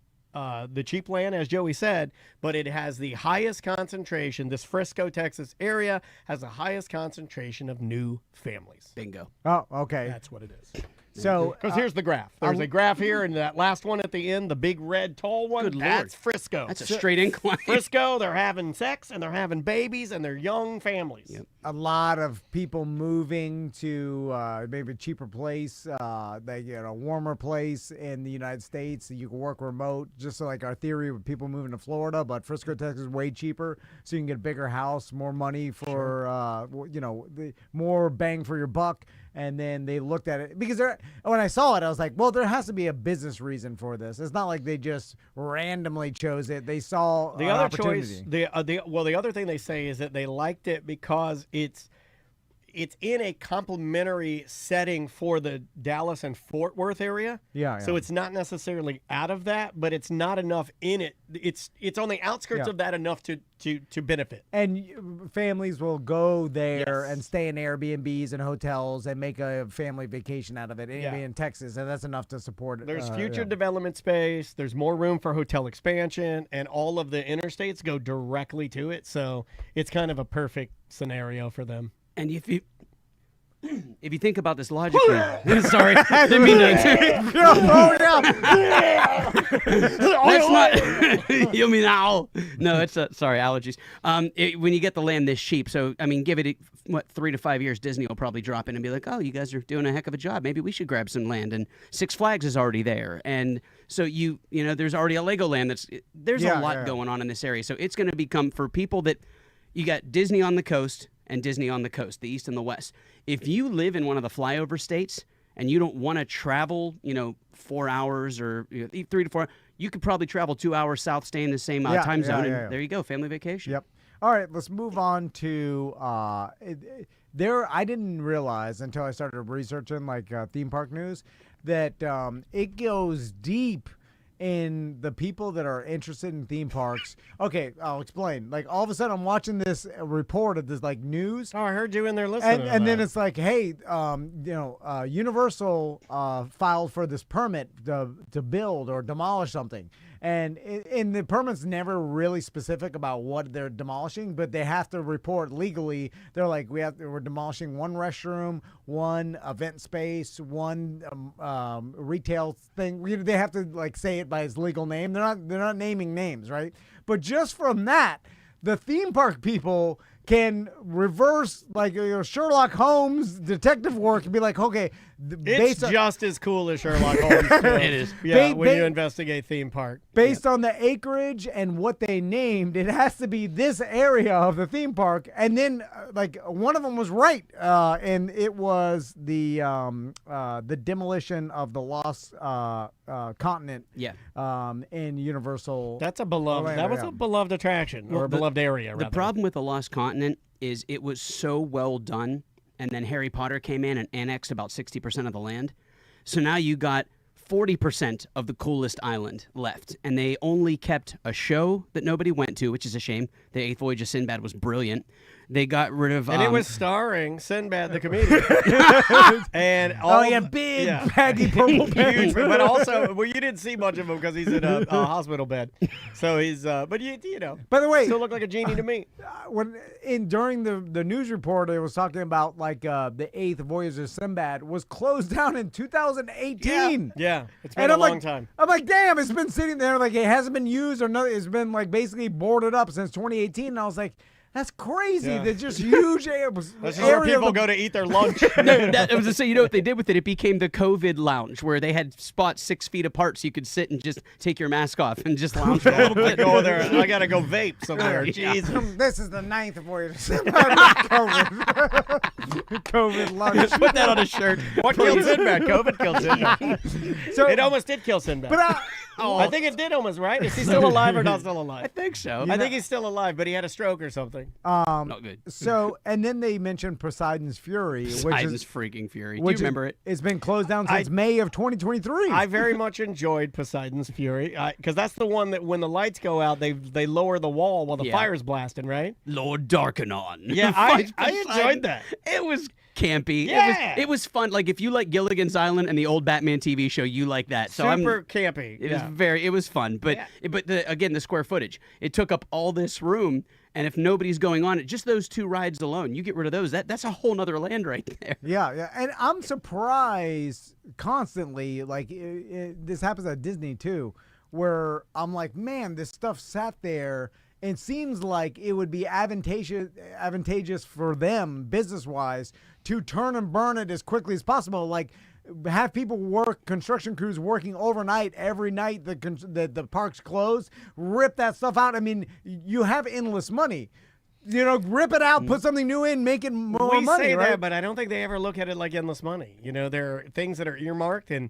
Speaker 4: the cheap land, as Joey said, but it has the highest concentration. This Frisco, Texas area has the highest concentration of new families.
Speaker 2: Bingo.
Speaker 3: Oh, okay.
Speaker 4: That's what it is.
Speaker 3: So,
Speaker 4: because here's the graph. There's a graph here, and that last one at the end, the big red tall one,
Speaker 2: Good Lord.
Speaker 4: that's Frisco.
Speaker 2: That's a straight incline.
Speaker 4: Frisco, they're having sex, and they're having babies, and they're young families.
Speaker 2: Yep.
Speaker 3: a lot of people moving to maybe a cheaper place, a warmer place in the United States. You can work remote, just like our theory with people moving to Florida, but Frisco, Texas is way cheaper, so you can get a bigger house, more money for, more bang for your buck. And then they looked at it because when I saw it, I was like, well, there has to be a business reason for this. It's not like they just randomly chose it. They saw
Speaker 4: the
Speaker 3: an
Speaker 4: other
Speaker 3: opportunity.
Speaker 4: choice. The other thing they say is that they liked it because it's in a complementary setting for the Dallas and Fort Worth area.
Speaker 3: Yeah.
Speaker 4: So it's not necessarily out of that, but it's not enough in it. It's on the outskirts of that enough to benefit.
Speaker 3: And families will go there and stay in Airbnbs and hotels and make a family vacation out of it. In Texas, and that's enough to support it.
Speaker 4: There's future development space. There's more room for hotel expansion, and all of the interstates go directly to it. So it's kind of a perfect scenario for them. And
Speaker 2: if you think about this logically, sorry, didn't mean to. That's not. You mean ow? No, it's sorry, allergies. When you get the land this cheap, so I mean, give it 3 to 5 years, Disney will probably drop in and be like, "Oh, you guys are doing a heck of a job. Maybe we should grab some land." And Six Flags is already there, and so there's already a Legoland. There's a lot going on in this area, so it's going to become for people that you got Disney on the coast. And Disney on the coast, the east and the west. If you live in one of the flyover states and you don't want to travel, 4 hours or 3 to 4, you could probably travel 2 hours south, stay in the same time zone, and there you go, family vacation.
Speaker 3: Yep. All right, let's move on to I didn't realize until I started researching theme park news that it goes deep in the people that are interested in theme parks. Okay, I'll explain. All of a sudden, I'm watching this report of this news.
Speaker 4: Oh, I heard you in there listening.
Speaker 3: And then it's like, hey, Universal filed for this permit to build or demolish something. And the permit's never really specific about what they're demolishing, but they have to report legally. They're like, we're demolishing one restroom, one event space, one retail thing. They have to like say it by its legal name. They're not naming names, right? But just from that, the theme park people can reverse like Sherlock Holmes detective work and be like, okay,
Speaker 4: it's just as cool as Sherlock Holmes.
Speaker 2: It is.
Speaker 4: Yeah, when you investigate theme park.
Speaker 3: Based on the acreage and what they named, it has to be this area of the theme park. And then, like, one of them was right, and it was the demolition of the Lost Continent.
Speaker 2: Yeah.
Speaker 3: In Universal.
Speaker 4: That's a beloved.
Speaker 3: Orlando,
Speaker 4: That was
Speaker 3: yeah.
Speaker 4: a beloved attraction or a beloved area.
Speaker 2: The
Speaker 4: rather.
Speaker 2: problem with the Lost Continent is it was so well done, and then Harry Potter came in and annexed about 60% of the land. So now you got 40% of the coolest island left, and they only kept a show that nobody went to, which is a shame. The Eighth Voyage of Sinbad was brilliant. They got rid of...
Speaker 4: And it was starring Sinbad the comedian. And
Speaker 3: big baggy purple pants.
Speaker 4: huge, but also, well, you didn't see much of him because he's in a hospital bed. So he's, but you know.
Speaker 3: By the way,
Speaker 4: still look like a genie to me.
Speaker 3: During the news report, it was talking about like the Eighth Voyage of Sinbad was closed down in 2018.
Speaker 4: Yeah, it's been
Speaker 3: And
Speaker 4: a
Speaker 3: I'm
Speaker 4: long
Speaker 3: like,
Speaker 4: time.
Speaker 3: I'm like, damn, it's been sitting there like it hasn't been used or nothing. It's been like basically boarded up since 2018. And I was like, that's crazy.
Speaker 4: Yeah.
Speaker 3: They're just huge areas.
Speaker 4: That's just where people go to eat their lunch.
Speaker 2: No, I was to say, you know what they did with it? It became the COVID lounge, where they had spots 6 feet apart, so you could sit and just take your mask off and just lounge for a little bit.
Speaker 4: Go there. I gotta go vape somewhere.
Speaker 2: Yeah.
Speaker 4: Jesus.
Speaker 3: This is the ninth voyage of Sinbad. COVID. COVID lunch.
Speaker 2: Put that on a shirt.
Speaker 4: What killed Sinbad? COVID killed Sinbad.
Speaker 3: So,
Speaker 4: It almost did kill Sinbad.
Speaker 3: but
Speaker 4: I think it did almost, right? Is he still alive or not still
Speaker 2: I
Speaker 4: alive?
Speaker 2: think so.
Speaker 4: I think he's still alive, but he had a stroke or something.
Speaker 2: Not good.
Speaker 3: so, and then they mentioned Poseidon's Fury, which
Speaker 2: Poseidon's
Speaker 3: is
Speaker 2: freaking Fury. Do you
Speaker 3: which is-
Speaker 2: remember it?
Speaker 3: It's been closed down since May of 2023.
Speaker 4: I very much enjoyed Poseidon's Fury because that's the one that when the lights go out, they lower the wall while the
Speaker 2: Yeah.
Speaker 4: fire's blasting, right?
Speaker 2: Lord Darkanon.
Speaker 4: Yeah,
Speaker 2: Fights
Speaker 4: I
Speaker 2: Poseidon.
Speaker 4: enjoyed that.
Speaker 2: It was campy.
Speaker 4: Yeah.
Speaker 2: It was fun. Like if you like Gilligan's Island and the old Batman TV show, you like that. So
Speaker 4: Super campy.
Speaker 2: It was fun. But the square footage. It took up all this room, and if nobody's going on it, just those 2 rides alone, you get rid of those. That's a whole nother land right there.
Speaker 3: Yeah, and I'm surprised constantly. Like this happens at Disney too, where I'm like, man, this stuff sat there. And seems like it would be advantageous for them business-wise to turn and burn it as quickly as possible. Like have people construction crews working overnight every night the park's closed, rip that stuff out. I mean, you have endless money. You know, rip it out, put something new in, make it more
Speaker 4: We
Speaker 3: money,
Speaker 4: say
Speaker 3: right?
Speaker 4: that, but I don't think they ever look at it like endless money. You know, there are things that are earmarked and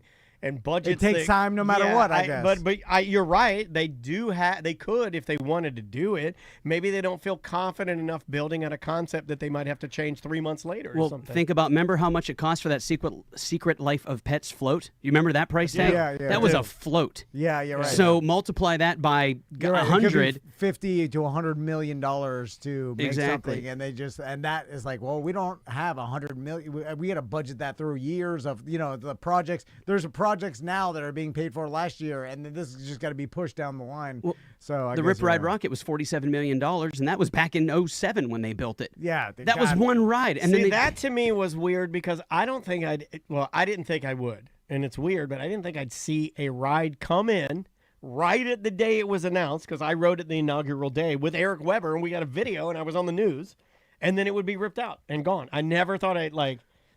Speaker 4: budgets.
Speaker 3: It takes time no matter what, I guess.
Speaker 4: But you're right. They do have. They could if they wanted to do it. Maybe they don't feel confident enough building on a concept that they might have to change 3 months later or
Speaker 2: Well,
Speaker 4: something.
Speaker 2: think about, remember how much it cost for that Secret Life of Pets float? You remember that price tag?
Speaker 3: Yeah,
Speaker 2: That was a float.
Speaker 3: Yeah, you're right.
Speaker 2: So multiply that by
Speaker 3: You're right. It could be
Speaker 2: 100.
Speaker 3: $50 to $100 million to make
Speaker 2: Exactly.
Speaker 3: something, and that is like, well, we don't have $100 million. We had to budget that through years of the projects. There's projects now that are being paid for last year, and then this has just got to be pushed down the line.
Speaker 2: Well,
Speaker 3: so
Speaker 2: The Rip Ride Rocket was $47 million, and that was back in 2007 when they built it.
Speaker 3: Yeah,
Speaker 2: That was one ride. And
Speaker 4: See,
Speaker 2: then
Speaker 4: that to me was weird because I don't think I didn't think I would. And it's weird, but I didn't think I'd see a ride come in right at the day it was announced because I rode it the inaugural day with Eric Weber, and we got a video, and I was on the news, and then it would be ripped out and gone. I never thought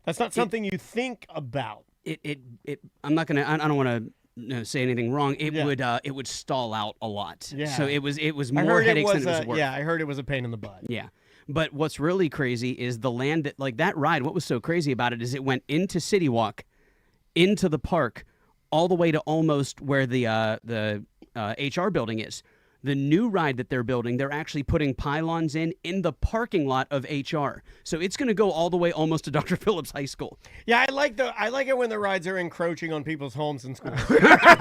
Speaker 4: that's not something you think about.
Speaker 2: I'm not gonna. I don't want to say anything wrong. It would stall out a lot.
Speaker 4: Yeah.
Speaker 2: So it was more headaches than it was worth.
Speaker 4: Yeah, I heard it was a pain in the butt.
Speaker 2: Yeah. But what's really crazy is the land that, like that ride, what was so crazy about it is it went into City Walk, into the park, all the way to almost where the HR building is. The new ride that they're building, they're actually putting pylons in the parking lot of HR. So it's going to go all the way almost to Dr. Phillips High School.
Speaker 4: Yeah, I like it when the rides are encroaching on people's homes and schools. No,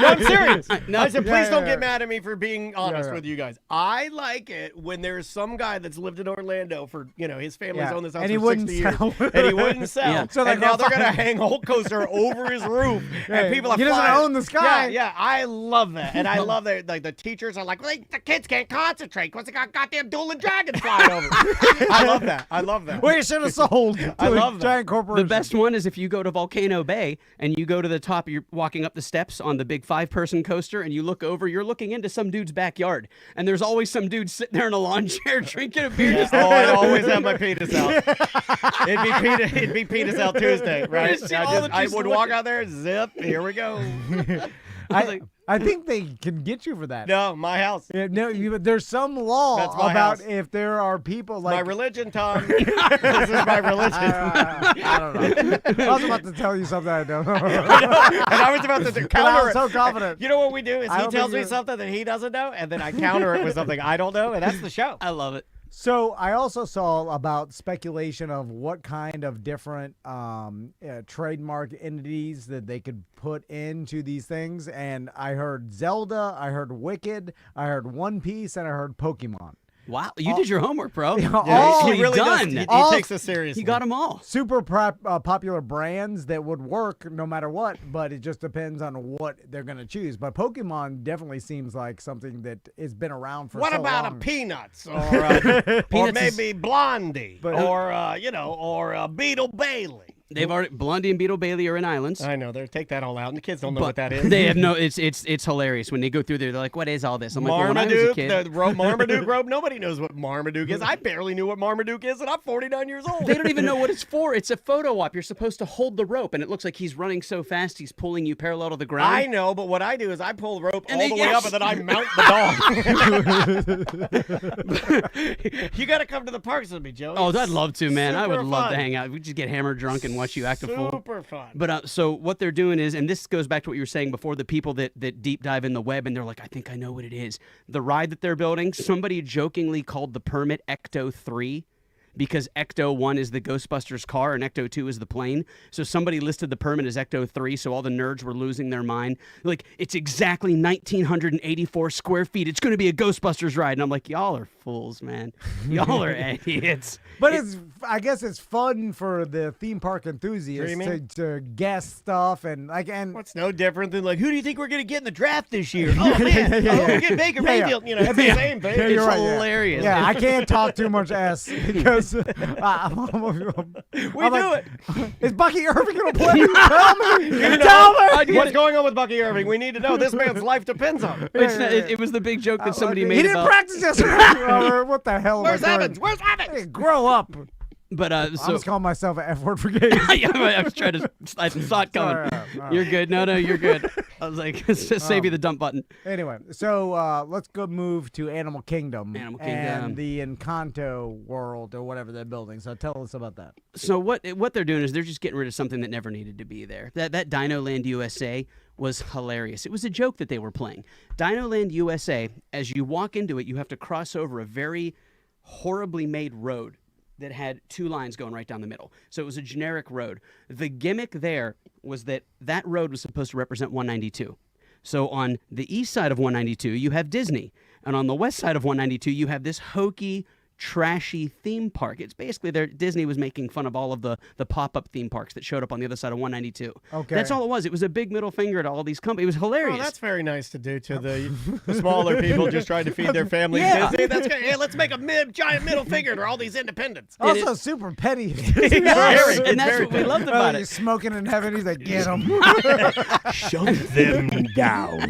Speaker 4: I'm serious. I said, please don't get mad at me for being honest with you guys. I like it when there's some guy that's lived in Orlando for, his family's owned this house for 60 years. And he wouldn't sell.
Speaker 2: Yeah.
Speaker 4: So now they're going to hang a Hulk coaster over his roof. And people are
Speaker 3: he doesn't own the sky.
Speaker 4: Yeah, I love that. And I love that the teachers are like, well, the kids can't concentrate because they got goddamn dueling dragons flying over. I love that.
Speaker 3: We should have sold to
Speaker 4: I love
Speaker 3: a
Speaker 4: that.
Speaker 3: giant corporation.
Speaker 2: The best one is if you go to Volcano Bay and you go to the top, you're walking up the steps on the big 5-person coaster and you look over, you're looking into some dude's backyard. And there's always some dude sitting there in a lawn chair drinking a beer.
Speaker 4: Yeah. Oh, I'd always have my penis out. It'd be penis out Tuesday, right? I would walk out there, zip, here we go.
Speaker 3: I think they can get you for that.
Speaker 4: No, my house.
Speaker 3: Yeah, no, there's some law
Speaker 4: That's my
Speaker 3: about
Speaker 4: house.
Speaker 3: if there are people like
Speaker 4: My religion, Tom. This is my religion.
Speaker 3: I don't know. I was about to tell you something I don't know.
Speaker 4: And I was about to counter
Speaker 3: I was
Speaker 4: it.
Speaker 3: so confident.
Speaker 4: You know what we do is
Speaker 3: I
Speaker 4: he
Speaker 3: don't
Speaker 4: tells
Speaker 3: think
Speaker 4: me something that he doesn't know, and then I counter it with something I don't know, and that's the show.
Speaker 2: I love it.
Speaker 3: So I also saw about speculation of what kind of different trademark entities that they could put into these things, and I heard Zelda, I heard Wicked, I heard One Piece, and I heard Pokemon.
Speaker 2: Wow, you did your homework, bro.
Speaker 3: all-
Speaker 4: he really
Speaker 2: done.
Speaker 4: does. He
Speaker 3: All-
Speaker 4: takes this seriously.
Speaker 2: He got them all.
Speaker 3: Super popular brands that would work no matter what, but it just depends on what they're going to choose. But Pokemon definitely seems like something that has been around for
Speaker 4: What
Speaker 3: so
Speaker 4: about
Speaker 3: long.
Speaker 4: a Peanuts or
Speaker 2: Peanuts
Speaker 4: maybe Blondie
Speaker 3: But-
Speaker 4: or Beetle Bailey?
Speaker 2: They've already Blondie and Beetle Bailey are in islands.
Speaker 4: I know. Take that all out, and the kids don't know
Speaker 2: But
Speaker 4: what that is.
Speaker 2: they have no. It's hilarious when they go through there. They're like, "What is all this?" I'm like, well, when I was a
Speaker 4: Marmaduke,
Speaker 2: kid,
Speaker 4: Marmaduke robe. Nobody knows what Marmaduke is. I barely knew what Marmaduke is, and I'm 49 years old.
Speaker 2: they don't even know what it's for. It's a photo op. You're supposed to hold the rope, and it looks like he's running so fast he's pulling you parallel to the ground.
Speaker 4: I know, but what I do is I pull the rope
Speaker 2: And
Speaker 4: all
Speaker 2: they-
Speaker 4: the way up,
Speaker 2: yes.
Speaker 4: and then I mount the dog. You got to come to the parks with me, Joey.
Speaker 2: Oh, I'd love to, man. I would
Speaker 4: Super
Speaker 2: love to
Speaker 4: fun.
Speaker 2: hang out. We just get hammered drunk and watch you act a fool.
Speaker 4: Super fun.
Speaker 2: But so what they're doing is, and this goes back to what you were saying before, the people that deep dive in the web and they're like, I think I know what it is. The ride that they're building, somebody jokingly called the permit Ecto 3 because Ecto 1 is the Ghostbusters car and Ecto 2 is the plane. So somebody listed the permit as Ecto 3, so all the nerds were losing their mind. Like, it's exactly 1,984 square feet. It's going to be a Ghostbusters ride. And I'm like, y'all are fools, man. Y'all are idiots.
Speaker 3: But I guess it's fun for the theme park enthusiasts to guess stuff and
Speaker 4: What's no different than like, who do you think we're going to get in the draft this year? Oh, man. We get Baker Mayfield. You know, it's the same thing.
Speaker 3: Yeah, you're
Speaker 2: It's
Speaker 3: right,
Speaker 2: hilarious.
Speaker 3: Yeah, I can't talk too much S because we
Speaker 4: do
Speaker 3: it.
Speaker 4: it.
Speaker 3: Is Bucky Irving going to play? Tell me. Tell me.
Speaker 4: What's going on with Bucky Irving? We need to know. This man's life depends on it.
Speaker 2: It was the big joke that somebody made
Speaker 3: He didn't
Speaker 2: about.
Speaker 3: practice yesterday. What the hell?
Speaker 4: Where's
Speaker 3: am I doing?
Speaker 4: Evans? Where's Evans?
Speaker 3: Hey, grow up.
Speaker 2: But
Speaker 3: I
Speaker 2: so
Speaker 3: was calling myself an F word for gays.
Speaker 2: yeah, I was trying to. I saw it coming.
Speaker 3: Sorry.
Speaker 2: You're good. No, you're good. I was like, just save you the dump button.
Speaker 3: Anyway, so let's go move to Animal Kingdom.
Speaker 2: Animal Kingdom.
Speaker 3: And the Encanto world or whatever they're building. So tell us about that.
Speaker 2: So what they're doing is they're just getting rid of something that never needed to be there. That Dino Land USA was hilarious. It was a joke that they were playing. Dino Land USA, as you walk into it, you have to cross over a very horribly made road that had two lines going right down the middle. So it was a generic road. The gimmick there was that road was supposed to represent 192. So on the east side of 192, you have Disney. And on the west side of 192, you have this hokey, trashy theme park. It's basically Disney was making fun of all of the pop-up theme parks that showed up on the other side of 192.
Speaker 3: Okay.
Speaker 2: That's all it was. It was a big middle finger to all these companies. It was hilarious.
Speaker 4: Oh, that's very nice to do to the smaller people just trying to feed their families.
Speaker 2: Yeah.
Speaker 4: Disney. That's good. Hey, let's make a giant middle finger to all these independents.
Speaker 3: Also, super petty.
Speaker 2: Yes,
Speaker 4: Very,
Speaker 2: and that's
Speaker 4: very
Speaker 2: what we loved about
Speaker 3: He's
Speaker 2: it.
Speaker 3: smoking in heaven. He's like, get him.
Speaker 4: Shut them down.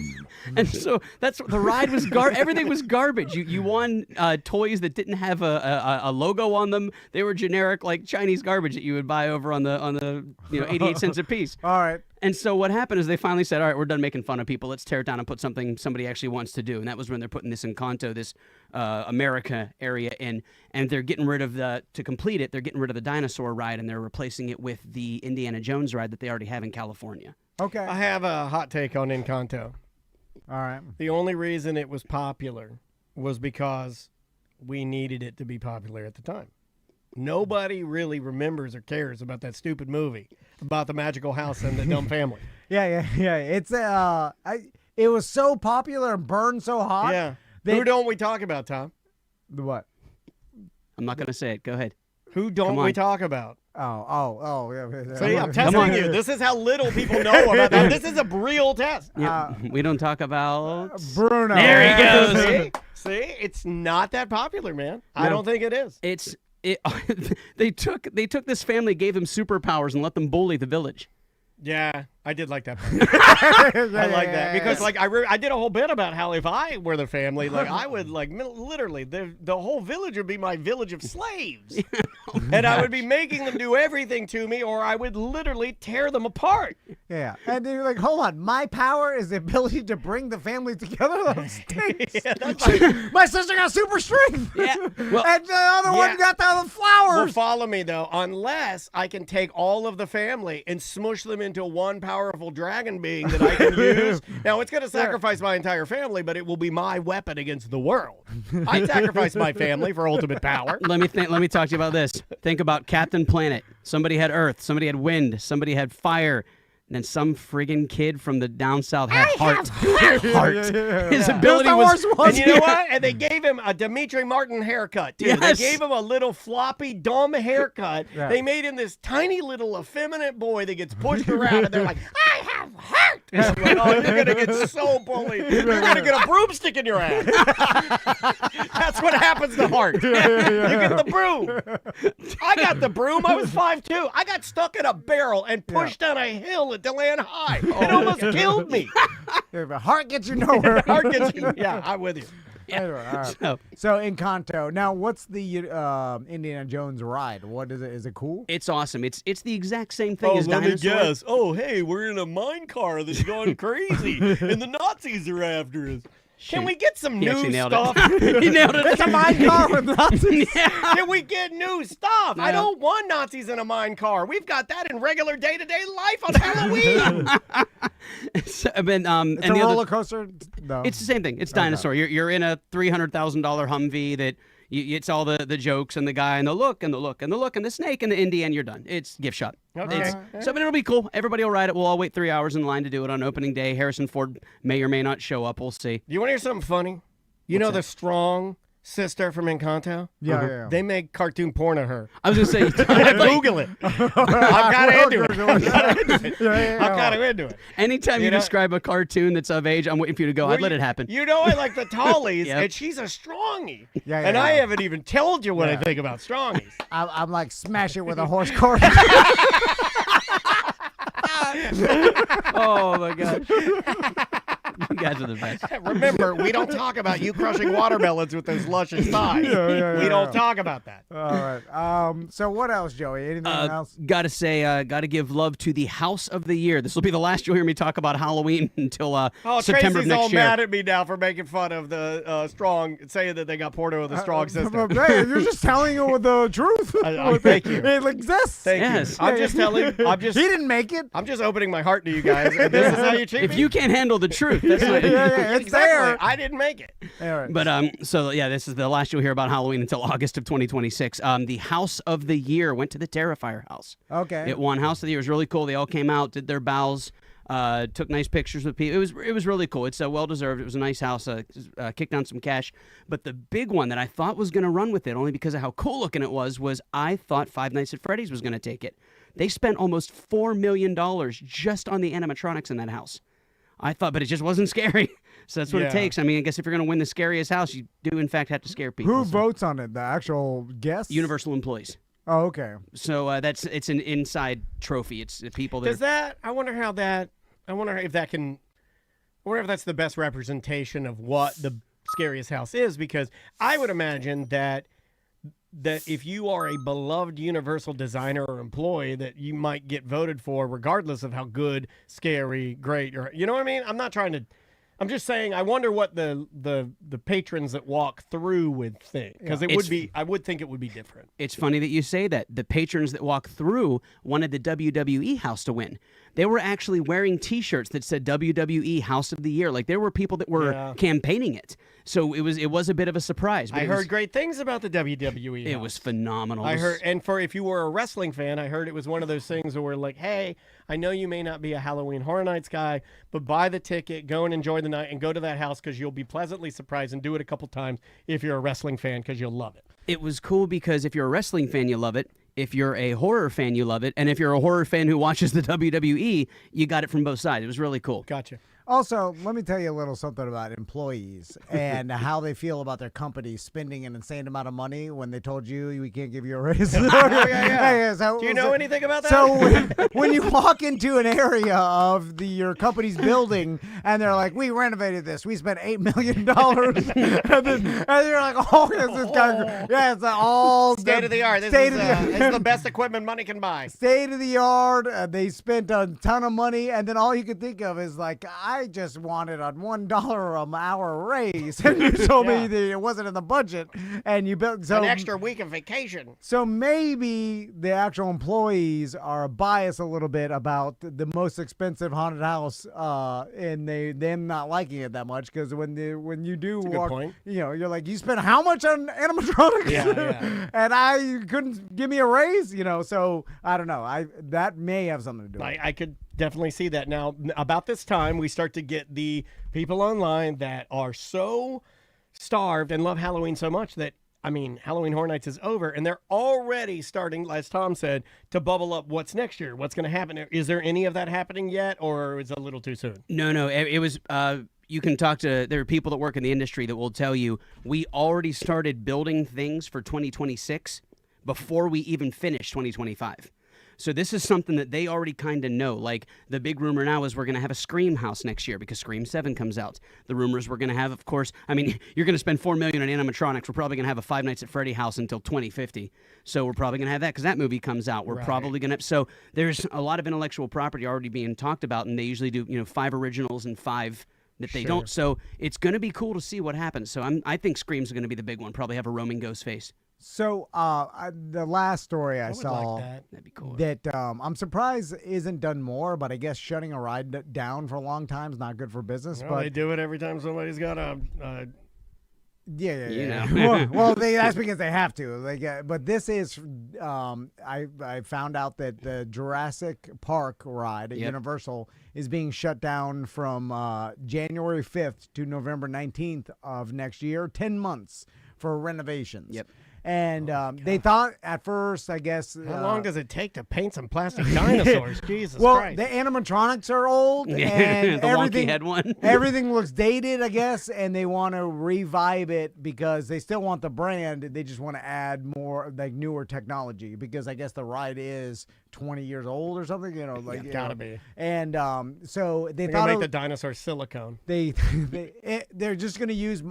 Speaker 2: And so that's the ride was everything was garbage. You won toys that didn't have a logo on them. They were generic like Chinese garbage that you would buy over on the 88 cents a piece.
Speaker 3: All right.
Speaker 2: And so what happened is they finally said, all right, we're done making fun of people. Let's tear it down and put something somebody actually wants to do. And that was when they're putting this Encanto, this America area in. And they're getting rid of to complete it, they're getting rid of the dinosaur ride and they're replacing it with the Indiana Jones ride that they already have in California.
Speaker 3: Okay.
Speaker 4: I have a hot take on Encanto.
Speaker 3: All right.
Speaker 4: The only reason it was popular was because we needed it to be popular at the time. Nobody really remembers or cares about that stupid movie about the magical house and the dumb family.
Speaker 3: Yeah. It's it was so popular and burned so hot.
Speaker 4: Yeah. Who don't we talk about, Tom?
Speaker 3: What?
Speaker 2: I'm not going to say it. Go ahead.
Speaker 4: Who don't we talk about?
Speaker 3: Oh, yeah.
Speaker 4: See, I'm testing you. This is how little people know about that. This is a real test.
Speaker 2: We don't talk about
Speaker 3: Bruno.
Speaker 2: There he goes.
Speaker 4: See, it's not that popular, man. I don't think it is.
Speaker 2: They took this family, gave them superpowers, and let them bully the village.
Speaker 4: Yeah, I did like that part. I like that because I did a whole bit about how if I were the family, I would literally the whole village would be my village of slaves, and I would be making them do everything to me, or I would literally tear them apart.
Speaker 3: Yeah, and then you're like, hold on, my power is the ability to bring the family together. That stinks.
Speaker 4: Yeah, that's
Speaker 3: my sister got super strength.
Speaker 2: Yeah, well,
Speaker 3: and the other one got the flowers.
Speaker 4: Well, follow me though. Unless I can take all of the family and smush them into one powerful dragon being that I can use. Now it's going to sacrifice my entire family, but it will be my weapon against the world. I sacrifice my family for ultimate power.
Speaker 2: Let me talk to you about this. Think about Captain Planet. Somebody had Earth. Somebody had wind. Somebody had fire. And then some friggin' kid from the down south had heart. Heart. His ability was.
Speaker 4: And you know what? And they gave him a Dimitri Martin haircut, too.
Speaker 2: Yes.
Speaker 4: They gave him a little floppy, dumb haircut. Yeah. They made him this tiny little effeminate boy that gets pushed around, and they're like, I have heart. And I'm like, oh, you're going to get so bullied. You're going to get a broomstick in your ass. That's what happens to heart. You get the broom. I got the broom. I was 5'2". I got stuck in a barrel and pushed down a hill at DeLand High. It almost killed me.
Speaker 3: Yeah, but heart gets you nowhere.
Speaker 4: Heart gets you. Yeah, I'm with you.
Speaker 3: Yeah. Anyway, all right. So Encanto. Now, what's the Indiana Jones ride? What is it? Is it cool?
Speaker 2: It's awesome. It's the exact same thing as Dinosaur.
Speaker 4: Let me guess. Oh, hey, we're in a mine car that's going crazy, and the Nazis are after us. Can we get some new stuff?
Speaker 2: He nailed it.
Speaker 3: It's a mine car with Nazis.
Speaker 4: Can we get new stuff?
Speaker 2: Yeah.
Speaker 4: I don't want Nazis in a mine car. We've got that in regular day-to-day life on Halloween.
Speaker 3: It's a roller coaster? No.
Speaker 2: It's the same thing. It's Dinosaur. You're in a $300,000 Humvee that it's all the jokes and the guy and the look and the look and the look and the snake and in the end you're done. It's gift shop.
Speaker 4: Okay.
Speaker 2: So, but it'll be cool. Everybody will ride it. We'll all wait 3 hours in line to do it on opening day. Harrison Ford may or may not show up. We'll see.
Speaker 4: You want to hear something funny? You know the strong sister from Encanto?
Speaker 3: Yeah.
Speaker 4: They make cartoon porn of her.
Speaker 2: I was going to say.
Speaker 4: Google it. I'm kind of into it. I'm kind of into it.
Speaker 2: Anytime you describe a cartoon that's of age, I'm waiting for you to go, I'd let it happen.
Speaker 4: You know I like the Tallies, and she's a strongie. And I haven't even told you what I think about strongies.
Speaker 3: I'm like, smash it with a horse cart.
Speaker 2: Oh, my God. You guys are the best.
Speaker 4: Remember, we don't talk about you crushing watermelons with those luscious thighs. We don't talk about that.
Speaker 3: All right. So what else, Joey? Anything else?
Speaker 2: Gotta say, gotta give love to the House of the Year. This will be the last you'll hear me talk about Halloween until September of
Speaker 4: Tracy's
Speaker 2: next
Speaker 4: all
Speaker 2: year.
Speaker 4: mad at me now for making fun of the strong, saying that they got porno with a strong sister.
Speaker 3: Hey, you're just telling you the truth.
Speaker 4: Thank you.
Speaker 3: It exists.
Speaker 4: Thank you. I'm just telling.
Speaker 3: He didn't make it.
Speaker 4: I'm just opening my heart to you guys. And this is how you treat me.
Speaker 2: If you can't handle the truth, that's not
Speaker 3: it's
Speaker 4: exactly.
Speaker 3: there.
Speaker 4: I didn't make it.
Speaker 3: All right.
Speaker 2: But this is the last you'll hear about Halloween until August of 2026. The House of the Year went to the Terrifier house.
Speaker 3: Okay.
Speaker 2: It won House of the Year. It was really cool. They all came out, did their bows, took nice pictures with people. It was really cool. It's well deserved. It was a nice house. Kicked down some cash. But the big one that I thought was going to run with it, only because of how cool looking it was I thought Five Nights at Freddy's was going to take it. They spent almost $4 million just on the animatronics in that house. I thought, but it just wasn't scary. So that's what it takes. I mean, I guess if you're going to win the scariest house, you do, in fact, have to scare people.
Speaker 3: Who votes on it? The actual guests?
Speaker 2: Universal employees.
Speaker 3: Oh, okay.
Speaker 2: So it's an inside trophy. It's the people that.
Speaker 4: I wonder if that's the best representation of what the scariest house is, because I would imagine that if you are a beloved Universal designer or employee, that you might get voted for regardless of how good, scary, great, or you know what I mean? I'm just saying, I wonder what the patrons that walk through would think, because I would think it would be different.
Speaker 2: It's funny that you say that. The patrons that walk through wanted the WWE house to win. They were actually wearing T-shirts that said WWE House of the Year. Like, there were people that were campaigning it. So it was a bit of a surprise. But
Speaker 4: I
Speaker 2: it was-
Speaker 4: heard great things about the WWE.
Speaker 2: It
Speaker 4: house.
Speaker 2: was phenomenal.
Speaker 4: I
Speaker 2: It was-
Speaker 4: heard, and if you were a wrestling fan, I heard it was one of those things where we're like, hey, I know you may not be a Halloween Horror Nights guy, but buy the ticket, go and enjoy the night, and go to that house because you'll be pleasantly surprised, and do it a couple times if you're a wrestling fan because you'll love it.
Speaker 2: It was cool because if you're a wrestling fan, you love it. If you're a horror fan, you love it. And if you're a horror fan who watches the WWE, you got it from both sides. It was really cool.
Speaker 4: Gotcha.
Speaker 3: Also, let me tell you a little something about employees and how they feel about their company spending an insane amount of money when they told you we can't give you a raise.
Speaker 4: Do you know anything about that?
Speaker 3: So when you walk into an area of your company's building and they're like, we renovated this, we spent $8 million, and you're like, oh, this guy, yeah, it's all
Speaker 4: State of the art. This is the best equipment money can buy.
Speaker 3: State of the art. They spent a ton of money, and then all you could think of is like, I just wanted a $1 an hour raise, and you told me that it wasn't in the budget, and you built
Speaker 4: An extra week of vacation.
Speaker 3: So maybe the actual employees are biased a little bit about the most expensive haunted house, and them not liking it that much because when you do walk,
Speaker 4: point.
Speaker 3: you're like, you spent how much on animatronics?
Speaker 4: Yeah.
Speaker 3: And I couldn't give me a raise, So I don't know. That may have something to do with it.
Speaker 4: I could definitely see that. Now, about this time, we start to get the people online that are so starved and love Halloween so much that, Halloween Horror Nights is over, and they're already starting, as Tom said, to bubble up what's next year, what's going to happen. Is there any of that happening yet, or is it a little too soon?
Speaker 2: No. It was. You can talk to. There are people that work in the industry that will tell you we already started building things for 2026 before we even finished 2025. So this is something that they already kind of know. Like, the big rumor now is we're going to have a Scream house next year because Scream 7 comes out. The rumors we're going to have, of course, you're going to spend $4 million on animatronics. We're probably going to have a Five Nights at Freddy house until 2050. So we're probably going to have that because that movie comes out. We're probably going to. So there's a lot of intellectual property already being talked about, and they usually do 5 originals and 5 that they don't. So it's going to be cool to see what happens. So I think Scream's going to be the big one. Probably have a roaming ghost face.
Speaker 3: So the last story I saw
Speaker 4: like
Speaker 2: That'd be cool.
Speaker 3: that I'm surprised isn't done more, but I guess shutting a ride down for a long time is not good for business.
Speaker 4: Well,
Speaker 3: but
Speaker 4: they do it every time somebody's got a
Speaker 3: Yeah. well, that's because they have to. But this is, I found out that the Jurassic Park ride at Universal is being shut down from January 5th to November 19th of next year, 10 months for renovations.
Speaker 2: Yep.
Speaker 3: And they thought at first, I guess.
Speaker 4: How long does it take to paint some plastic dinosaurs? Jesus
Speaker 3: well,
Speaker 4: Christ.
Speaker 3: the animatronics are old, and
Speaker 2: the
Speaker 3: everything,
Speaker 2: wonky head one.
Speaker 3: everything looks dated, I guess, and they want to revive it because they still want the brand. They just want to add more, like, newer technology because I guess the ride is 20 years old or something.
Speaker 4: Gotta be.
Speaker 3: And so they
Speaker 4: They're
Speaker 3: thought
Speaker 4: gonna make the dinosaur silicone.
Speaker 3: they're just going to use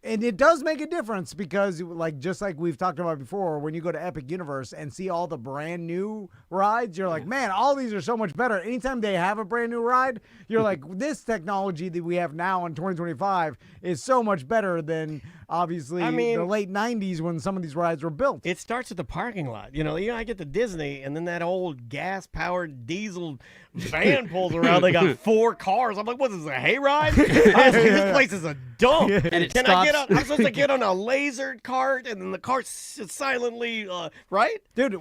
Speaker 3: and it does make a difference because, just like we've talked about before, when you go to Epic Universe and see all the brand new rides, you're like, man, all these are so much better. Anytime they have a brand new ride, you're like, this technology that we have now in 2025 is so much better than obviously the late 90s when some of these rides were built.
Speaker 4: It starts at the parking lot. I get to Disney, and then that old gas-powered diesel van pulls around. They got 4 cars. I'm like, what is this, a hayride? This place is a dump.
Speaker 2: And it
Speaker 4: Can
Speaker 2: stops.
Speaker 4: I get on? I'm supposed to get on a laser cart, and then the cart silently, right?
Speaker 3: Dude,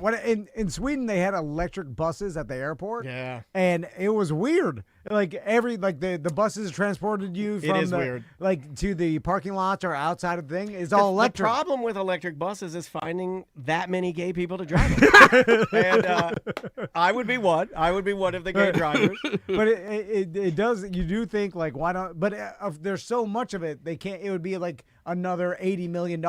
Speaker 3: in Sweden, they had electric buses at the airport.
Speaker 4: Yeah.
Speaker 3: And it was weird. The buses transported you from
Speaker 4: weird.
Speaker 3: To the parking lots or outside of the thing. It's all electric.
Speaker 4: The problem with electric buses is finding that many gay people to drive them. And I would be one. I would be one of the gay drivers.
Speaker 3: But it does. You do think, like, why not? But if there's so much of it, they can't. It would be like another $80 million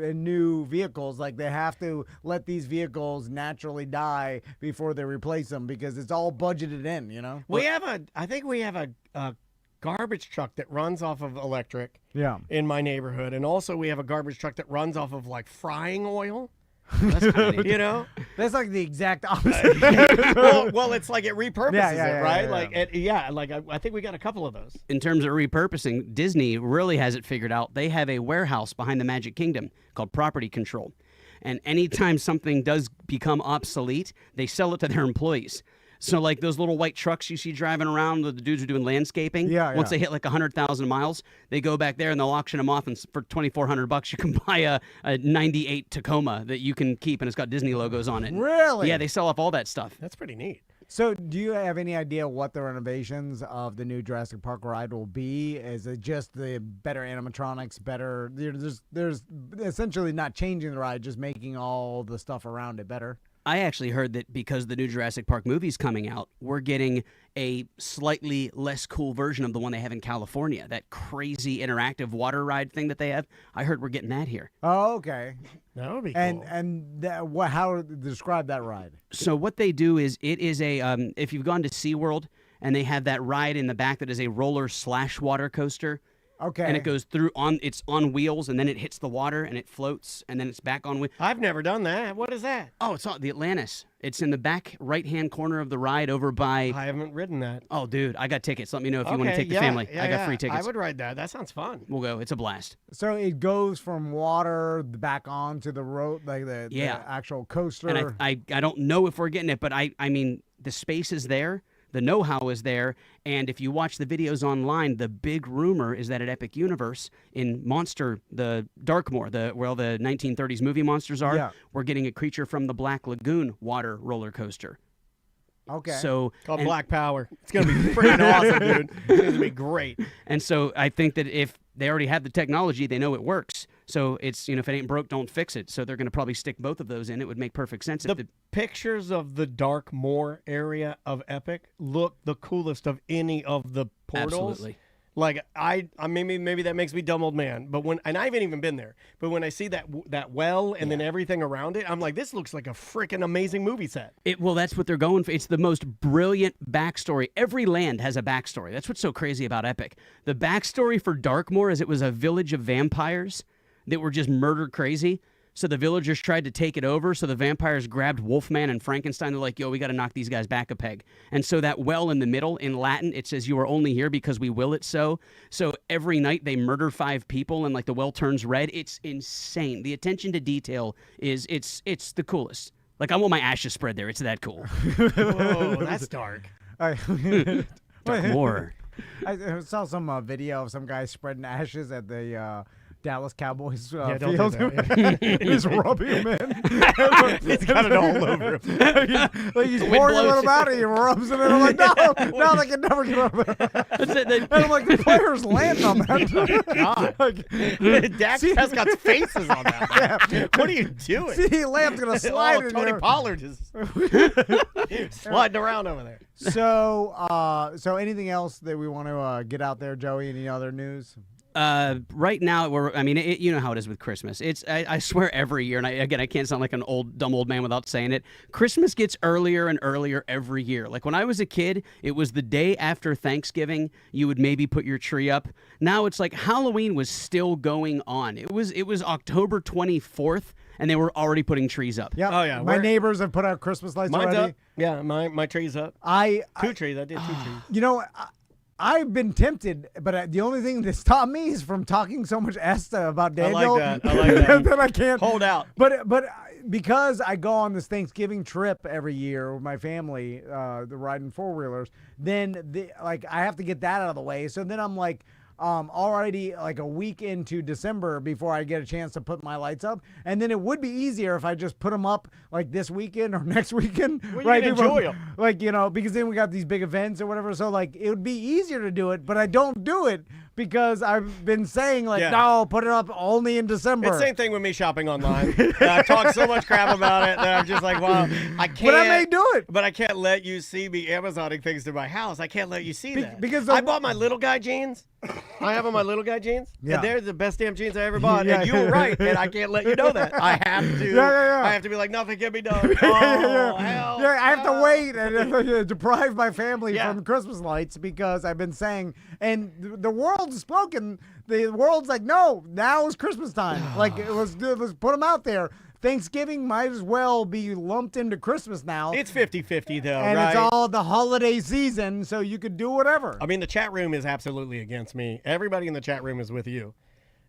Speaker 3: in new vehicles. Like, they have to let these vehicles naturally die before they replace them because it's all budgeted in.
Speaker 4: I think we have a garbage truck that runs off of electric.
Speaker 3: Yeah.
Speaker 4: In my neighborhood, and also we have a garbage truck that runs off of frying oil.
Speaker 2: That's kind of neat.
Speaker 3: That's like the exact opposite.
Speaker 4: well, it's like it repurposes it, right? I think we got a couple of those.
Speaker 2: In terms of repurposing, Disney really has it figured out. They have a warehouse behind the Magic Kingdom called Property Control. And anytime something does become obsolete, they sell it to their employees. So like those little white trucks you see driving around, the dudes are doing landscaping.
Speaker 3: Yeah,
Speaker 2: Once
Speaker 3: yeah.
Speaker 2: they hit like 100,000 miles, they go back there and they'll auction them off, and for $2,400 you can buy a '98 Tacoma that you can keep, and it's got Disney logos on it.
Speaker 3: Really?
Speaker 2: Yeah, they sell off all that stuff.
Speaker 4: That's pretty neat.
Speaker 3: So, do you have any idea what the renovations of the new Jurassic Park ride will be? Is it just the better animatronics, better? There's essentially not changing the ride, just making all the stuff around it better.
Speaker 2: I actually heard that because the new Jurassic Park movie's coming out, we're getting a slightly less cool version of the one they have in California. That crazy interactive water ride thing that they have. I heard we're getting that here.
Speaker 3: Oh, okay.
Speaker 4: That would be cool.
Speaker 3: And how describe that ride?
Speaker 2: So what they do is it is a if you've gone to SeaWorld and they have that ride in the back that is a roller/water coaster.
Speaker 3: Okay.
Speaker 2: And it goes it's on wheels, and then it hits the water and it floats, and then it's back on wheels.
Speaker 4: I've never done that. What is that?
Speaker 2: Oh, it's the Atlantis. It's in the back right-hand corner of the ride over by.
Speaker 4: I haven't ridden that.
Speaker 2: Oh, dude, I got tickets. Let me know if you want to take the family. I got free tickets.
Speaker 4: I would ride that. That sounds fun.
Speaker 2: We'll go. It's a blast.
Speaker 3: So it goes from water back onto the road, like the actual coaster.
Speaker 2: And I don't know if we're getting it, but I mean, the space is there. The know-how is there, and if you watch the videos online, the big rumor is that at Epic Universe in Monster, the Darkmoor, where the 1930s movie monsters are, we're getting a Creature from the Black Lagoon water roller coaster.
Speaker 3: Okay.
Speaker 2: So
Speaker 4: called Black Power. It's gonna be freaking awesome, dude. It's gonna be great.
Speaker 2: And so I think that if they already have the technology, they know it works. So it's, if it ain't broke, don't fix it. So they're going to probably stick both of those in. It would make perfect sense.
Speaker 4: The pictures of the Darkmoor area of Epic look the coolest of any of the portals.
Speaker 2: Absolutely.
Speaker 4: Like I maybe that makes me dumb old man, but and I haven't even been there. But when I see that well and then everything around it, I'm like, this looks like a freaking amazing movie set.
Speaker 2: Well, that's what they're going for. It's the most brilliant backstory. Every land has a backstory. That's what's so crazy about Epic. The backstory for Darkmoor is it was a village of vampires that were just murder crazy. So the villagers tried to take it over. So the vampires grabbed Wolfman and Frankenstein. They're like, yo, we got to knock these guys back a peg. And so that well in the middle, in Latin, it says, you are only here because we will it so. So every night they murder 5 people and like the well turns red. It's insane. The attention to detail is, it's the coolest. Like I want my ashes spread there. It's that cool.
Speaker 4: Whoa, that's dark.
Speaker 2: Darkmoor.
Speaker 3: I saw some video of some guy spreading ashes at the Dallas Cowboys
Speaker 4: don't do
Speaker 3: field.
Speaker 4: that.
Speaker 3: He's rubbing him in.
Speaker 4: He's got it all over him.
Speaker 3: Like he's pouring a little out, and he rubs it in. I'm like, no, they can never get over that. And I'm like, the players land on that.
Speaker 4: God. Dak Prescott's face is on that.
Speaker 3: Yeah.
Speaker 4: What are you doing?
Speaker 3: See, Lamb's going to slide in
Speaker 4: Tony
Speaker 3: there.
Speaker 4: Pollard is sliding around over there.
Speaker 3: So anything else that we want to get out there, Joey? Any other news?
Speaker 2: Right now, you know how it is with Christmas. I swear every year, and I can't sound like an dumb old man without saying it. Christmas gets earlier and earlier every year. Like when I was a kid, it was the day after Thanksgiving, you would maybe put your tree up. Now it's like Halloween was still going on. It was October 24th, and they were already putting trees up.
Speaker 3: Yeah.
Speaker 4: Oh, yeah.
Speaker 3: My neighbors have put out Christmas lights
Speaker 4: Mine's
Speaker 3: already.
Speaker 4: up. Yeah, my tree's up. Two trees. I did 2 trees.
Speaker 3: You know, I've been tempted, but the only thing that stopped me is from talking so much about Daniel.
Speaker 4: I like that.
Speaker 3: that I can't
Speaker 4: Hold out.
Speaker 3: But because I go on this Thanksgiving trip every year with my family, the riding 4-wheelers, then I have to get that out of the way. So then I'm like, already like a week into December before I get a chance to put my lights up. And then it would be easier if I just put them up like this weekend or next weekend.
Speaker 4: Well,
Speaker 3: right?
Speaker 4: you can enjoy them.
Speaker 3: Like, because then we got these big events or whatever. So like it would be easier to do it, but I don't do it because I've been saying no, put it up only in December.
Speaker 4: It's the same thing with me shopping online. I've talked so much crap about it that I'm just like, well, I can't.
Speaker 3: But I may do it.
Speaker 4: But I can't let you see me Amazoning things to my house. I can't let you see that.
Speaker 3: Because
Speaker 4: I bought my little guy jeans. I have on my little guy jeans.
Speaker 3: Yeah.
Speaker 4: And they're the best damn jeans I ever bought.
Speaker 3: Yeah,
Speaker 4: and you were right. And I can't let you know that. I have to.
Speaker 3: Yeah.
Speaker 4: I have to be like, nothing can be done. Hell.
Speaker 3: Yeah, I have to wait and deprive my family
Speaker 4: Yeah.
Speaker 3: from Christmas lights because I've been saying, and the world's spoken. The world's like, no, now is Christmas time. Like, let's put them out there. Thanksgiving might as well be lumped into Christmas now.
Speaker 4: It's 50-50 though,
Speaker 3: and
Speaker 4: right?
Speaker 3: it's all the holiday season, so you could do whatever.
Speaker 4: I mean, the chat room is absolutely against me. Everybody in the chat room is with you.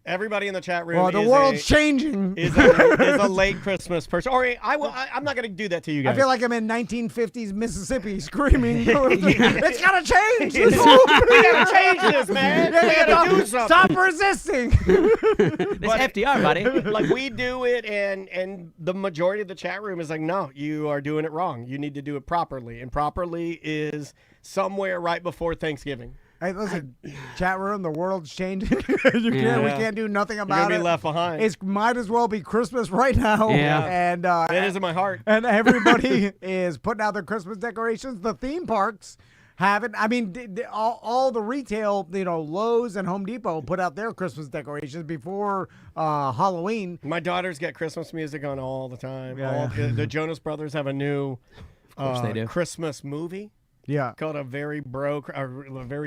Speaker 4: Everybody in the chat room.
Speaker 3: Well, the world's changing.
Speaker 4: Is a late Christmas person. Or I'm not going to do that to you guys.
Speaker 3: I feel like I'm in 1950s Mississippi screaming. It's gotta change. We gotta
Speaker 4: change this, man. We gotta do something.
Speaker 3: Stop resisting.
Speaker 2: It's FDR, buddy.
Speaker 4: Like we do it, and the majority of the chat room is like, no, you are doing it wrong. You need to do it properly, and properly is somewhere right before Thanksgiving.
Speaker 3: Hey, listen, chat room, the world's changing. We can't do nothing about
Speaker 4: You're gonna
Speaker 3: it.
Speaker 4: be left behind.
Speaker 3: It might as well be Christmas right now.
Speaker 2: Yeah.
Speaker 3: And
Speaker 4: it is in my heart.
Speaker 3: And everybody is putting out their Christmas decorations. The theme parks haven't. I mean, all the retail, Lowe's and Home Depot put out their Christmas decorations before Halloween.
Speaker 4: My daughters get Christmas music on all the time.
Speaker 3: Yeah.
Speaker 4: The Jonas Brothers have a new
Speaker 2: course they do.
Speaker 4: Christmas movie.
Speaker 3: Yeah.
Speaker 4: Called a very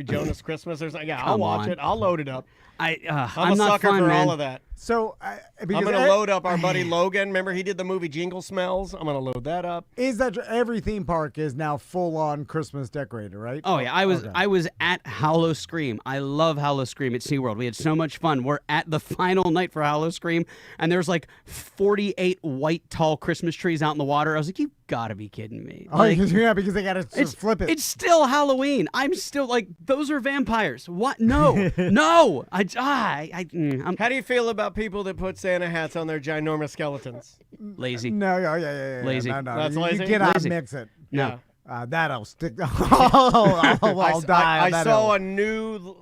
Speaker 4: Jonas Christmas or something. Yeah, I'll
Speaker 2: Come
Speaker 4: watch
Speaker 2: on.
Speaker 4: it. I'll load it up.
Speaker 2: I'm
Speaker 4: I'm a
Speaker 2: not
Speaker 4: sucker
Speaker 2: fun,
Speaker 4: for
Speaker 2: man.
Speaker 4: all of that.
Speaker 3: So
Speaker 4: I'm going to load up our buddy Logan. Remember he did the movie Jingle Smells? I'm going to load that up.
Speaker 3: is that every theme park is now full on Christmas decorated, right?
Speaker 2: Oh yeah, I was at Hallow Scream. I love Hallow Scream at SeaWorld. We had so much fun. We're at the final night for Hallow Scream, and there's like 48 white tall Christmas trees out in the water. I was like, you gotta be kidding me.
Speaker 3: Oh,
Speaker 2: Like,
Speaker 3: yeah, because they got to flip it.
Speaker 2: It's still Halloween. I'm still like, those are vampires. What? No, no. I'm
Speaker 4: How do you feel about people that put Santa hats on their ginormous skeletons?
Speaker 2: lazy.
Speaker 3: No, yeah.
Speaker 2: Lazy.
Speaker 3: No.
Speaker 4: That's
Speaker 3: you
Speaker 4: lazy?
Speaker 3: cannot
Speaker 2: Lazy.
Speaker 3: mix it.
Speaker 2: No.
Speaker 3: That'll stick. I'll die.
Speaker 4: I saw a new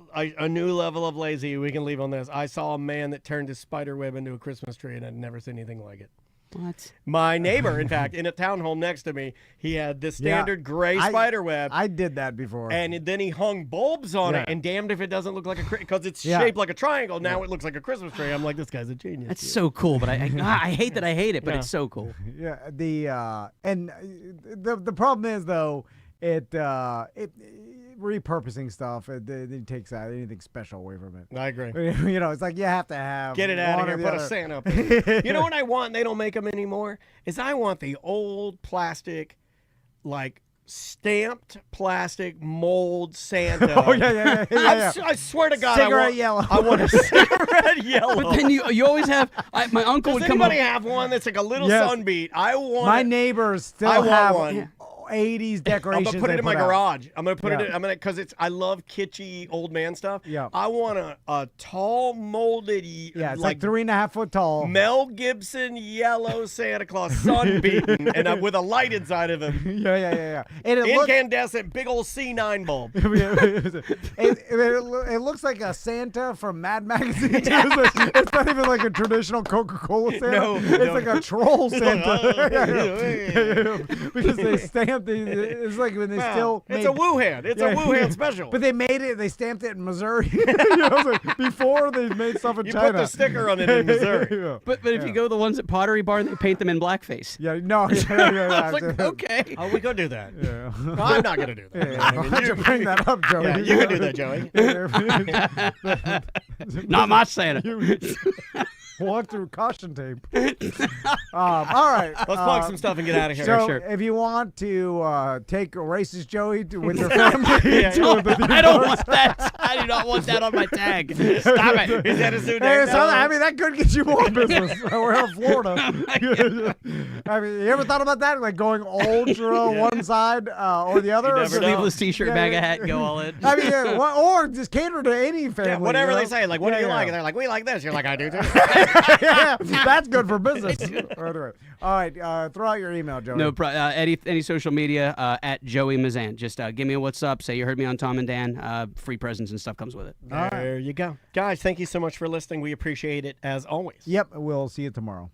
Speaker 4: level of lazy we can leave on this. I saw a man that turned his spider web into a Christmas tree, and I'd never seen anything like it.
Speaker 2: What?
Speaker 4: My neighbor, in fact, in a townhome next to me, he had this standard gray spider web.
Speaker 3: I did that before.
Speaker 4: And then he hung bulbs on it,
Speaker 3: Yeah.
Speaker 4: and damned if it doesn't look like because it's
Speaker 3: Yeah.
Speaker 4: shaped like a triangle. Now it looks like a Christmas tree. I'm like, this guy's a genius.
Speaker 2: That's so cool, but I hate that I hate it, but it's so cool.
Speaker 3: Yeah, the problem is though, it repurposing stuff. It takes anything special away from it.
Speaker 4: I agree.
Speaker 3: It's like you have to have
Speaker 4: Get it out of
Speaker 3: one
Speaker 4: here.
Speaker 3: or the
Speaker 4: Put
Speaker 3: other.
Speaker 4: a Santa up there. You know what I want? They don't make them anymore. Is I want the old plastic, like stamped plastic mold Santa.
Speaker 3: Oh yeah.
Speaker 4: I swear to God,
Speaker 3: Cigarette yellow.
Speaker 4: I want a cigarette yellow.
Speaker 2: But then you always have. My uncle
Speaker 4: Does
Speaker 2: would come up.
Speaker 4: anybody have one that's like a little
Speaker 3: Yes.
Speaker 4: sunbeat? I want.
Speaker 3: My neighbors still
Speaker 4: I want
Speaker 3: have
Speaker 4: one.
Speaker 3: 80s
Speaker 4: I'm
Speaker 3: decorations.
Speaker 4: gonna put it in my
Speaker 3: out.
Speaker 4: garage. I'm gonna put
Speaker 3: Yeah.
Speaker 4: it. Because I love kitschy old man stuff.
Speaker 3: Yeah.
Speaker 4: I want a tall molded.
Speaker 3: Yeah, it's like 3.5 foot tall.
Speaker 4: Mel Gibson yellow Santa Claus, sunbeaten, and with a light inside of him.
Speaker 3: Yeah. And it looks.
Speaker 4: Incandescent, big old C9 bulb.
Speaker 3: It looks like a Santa from Mad Magazine. It's not even like a traditional Coca-Cola Santa.
Speaker 4: No,
Speaker 3: it's
Speaker 4: no.
Speaker 3: like a troll Santa. Because they stamped it. It's like when they still.
Speaker 4: It's a Wuhan. It's a Wuhan special.
Speaker 3: But they made it. They stamped it in Missouri. Before they made stuff in
Speaker 4: You
Speaker 3: China.
Speaker 4: put the sticker on it in Missouri.
Speaker 3: Yeah.
Speaker 2: But if you go to the ones at Pottery Barn, they paint them in blackface.
Speaker 3: Yeah, no.
Speaker 2: I was like, okay.
Speaker 4: Oh, we could do that.
Speaker 3: Yeah.
Speaker 4: No, I'm not gonna do that.
Speaker 3: Yeah. Why'd you bring that up, Joey?
Speaker 4: Yeah, you can do that, Joey.
Speaker 2: Not my Santa.
Speaker 3: Walk through caution tape. All right.
Speaker 4: Let's plug some stuff and get out of here.
Speaker 3: So,
Speaker 2: sure.
Speaker 3: if you want to take racist Joey with your family,
Speaker 2: I don't want that. I do not want that on my tag. Stop it.
Speaker 4: Is that his new name?
Speaker 3: Hey,
Speaker 4: now?
Speaker 3: so, I mean, that could get you more business. We're in Florida. I mean, you ever thought about that? Like going ultra one side or the other?
Speaker 4: never know.
Speaker 2: Sleeveless t-shirt, bag of hat, go all in.
Speaker 3: I mean, or just cater to any family.
Speaker 4: Yeah, whatever
Speaker 3: you know?
Speaker 4: they say. Like, what do you like? And
Speaker 3: Yeah.
Speaker 4: they're like, we like this. You're like, I do too.
Speaker 3: Yeah, that's good for business. Anyway. All right, throw out your email, Joey.
Speaker 2: No, any social media at Joey Mazzant. Just give me a what's up. Say you heard me on Tom and Dan. Free presents and stuff comes with it.
Speaker 4: There you go. Guys, thank you so much for listening. We appreciate it as always.
Speaker 3: Yep, we'll see you tomorrow.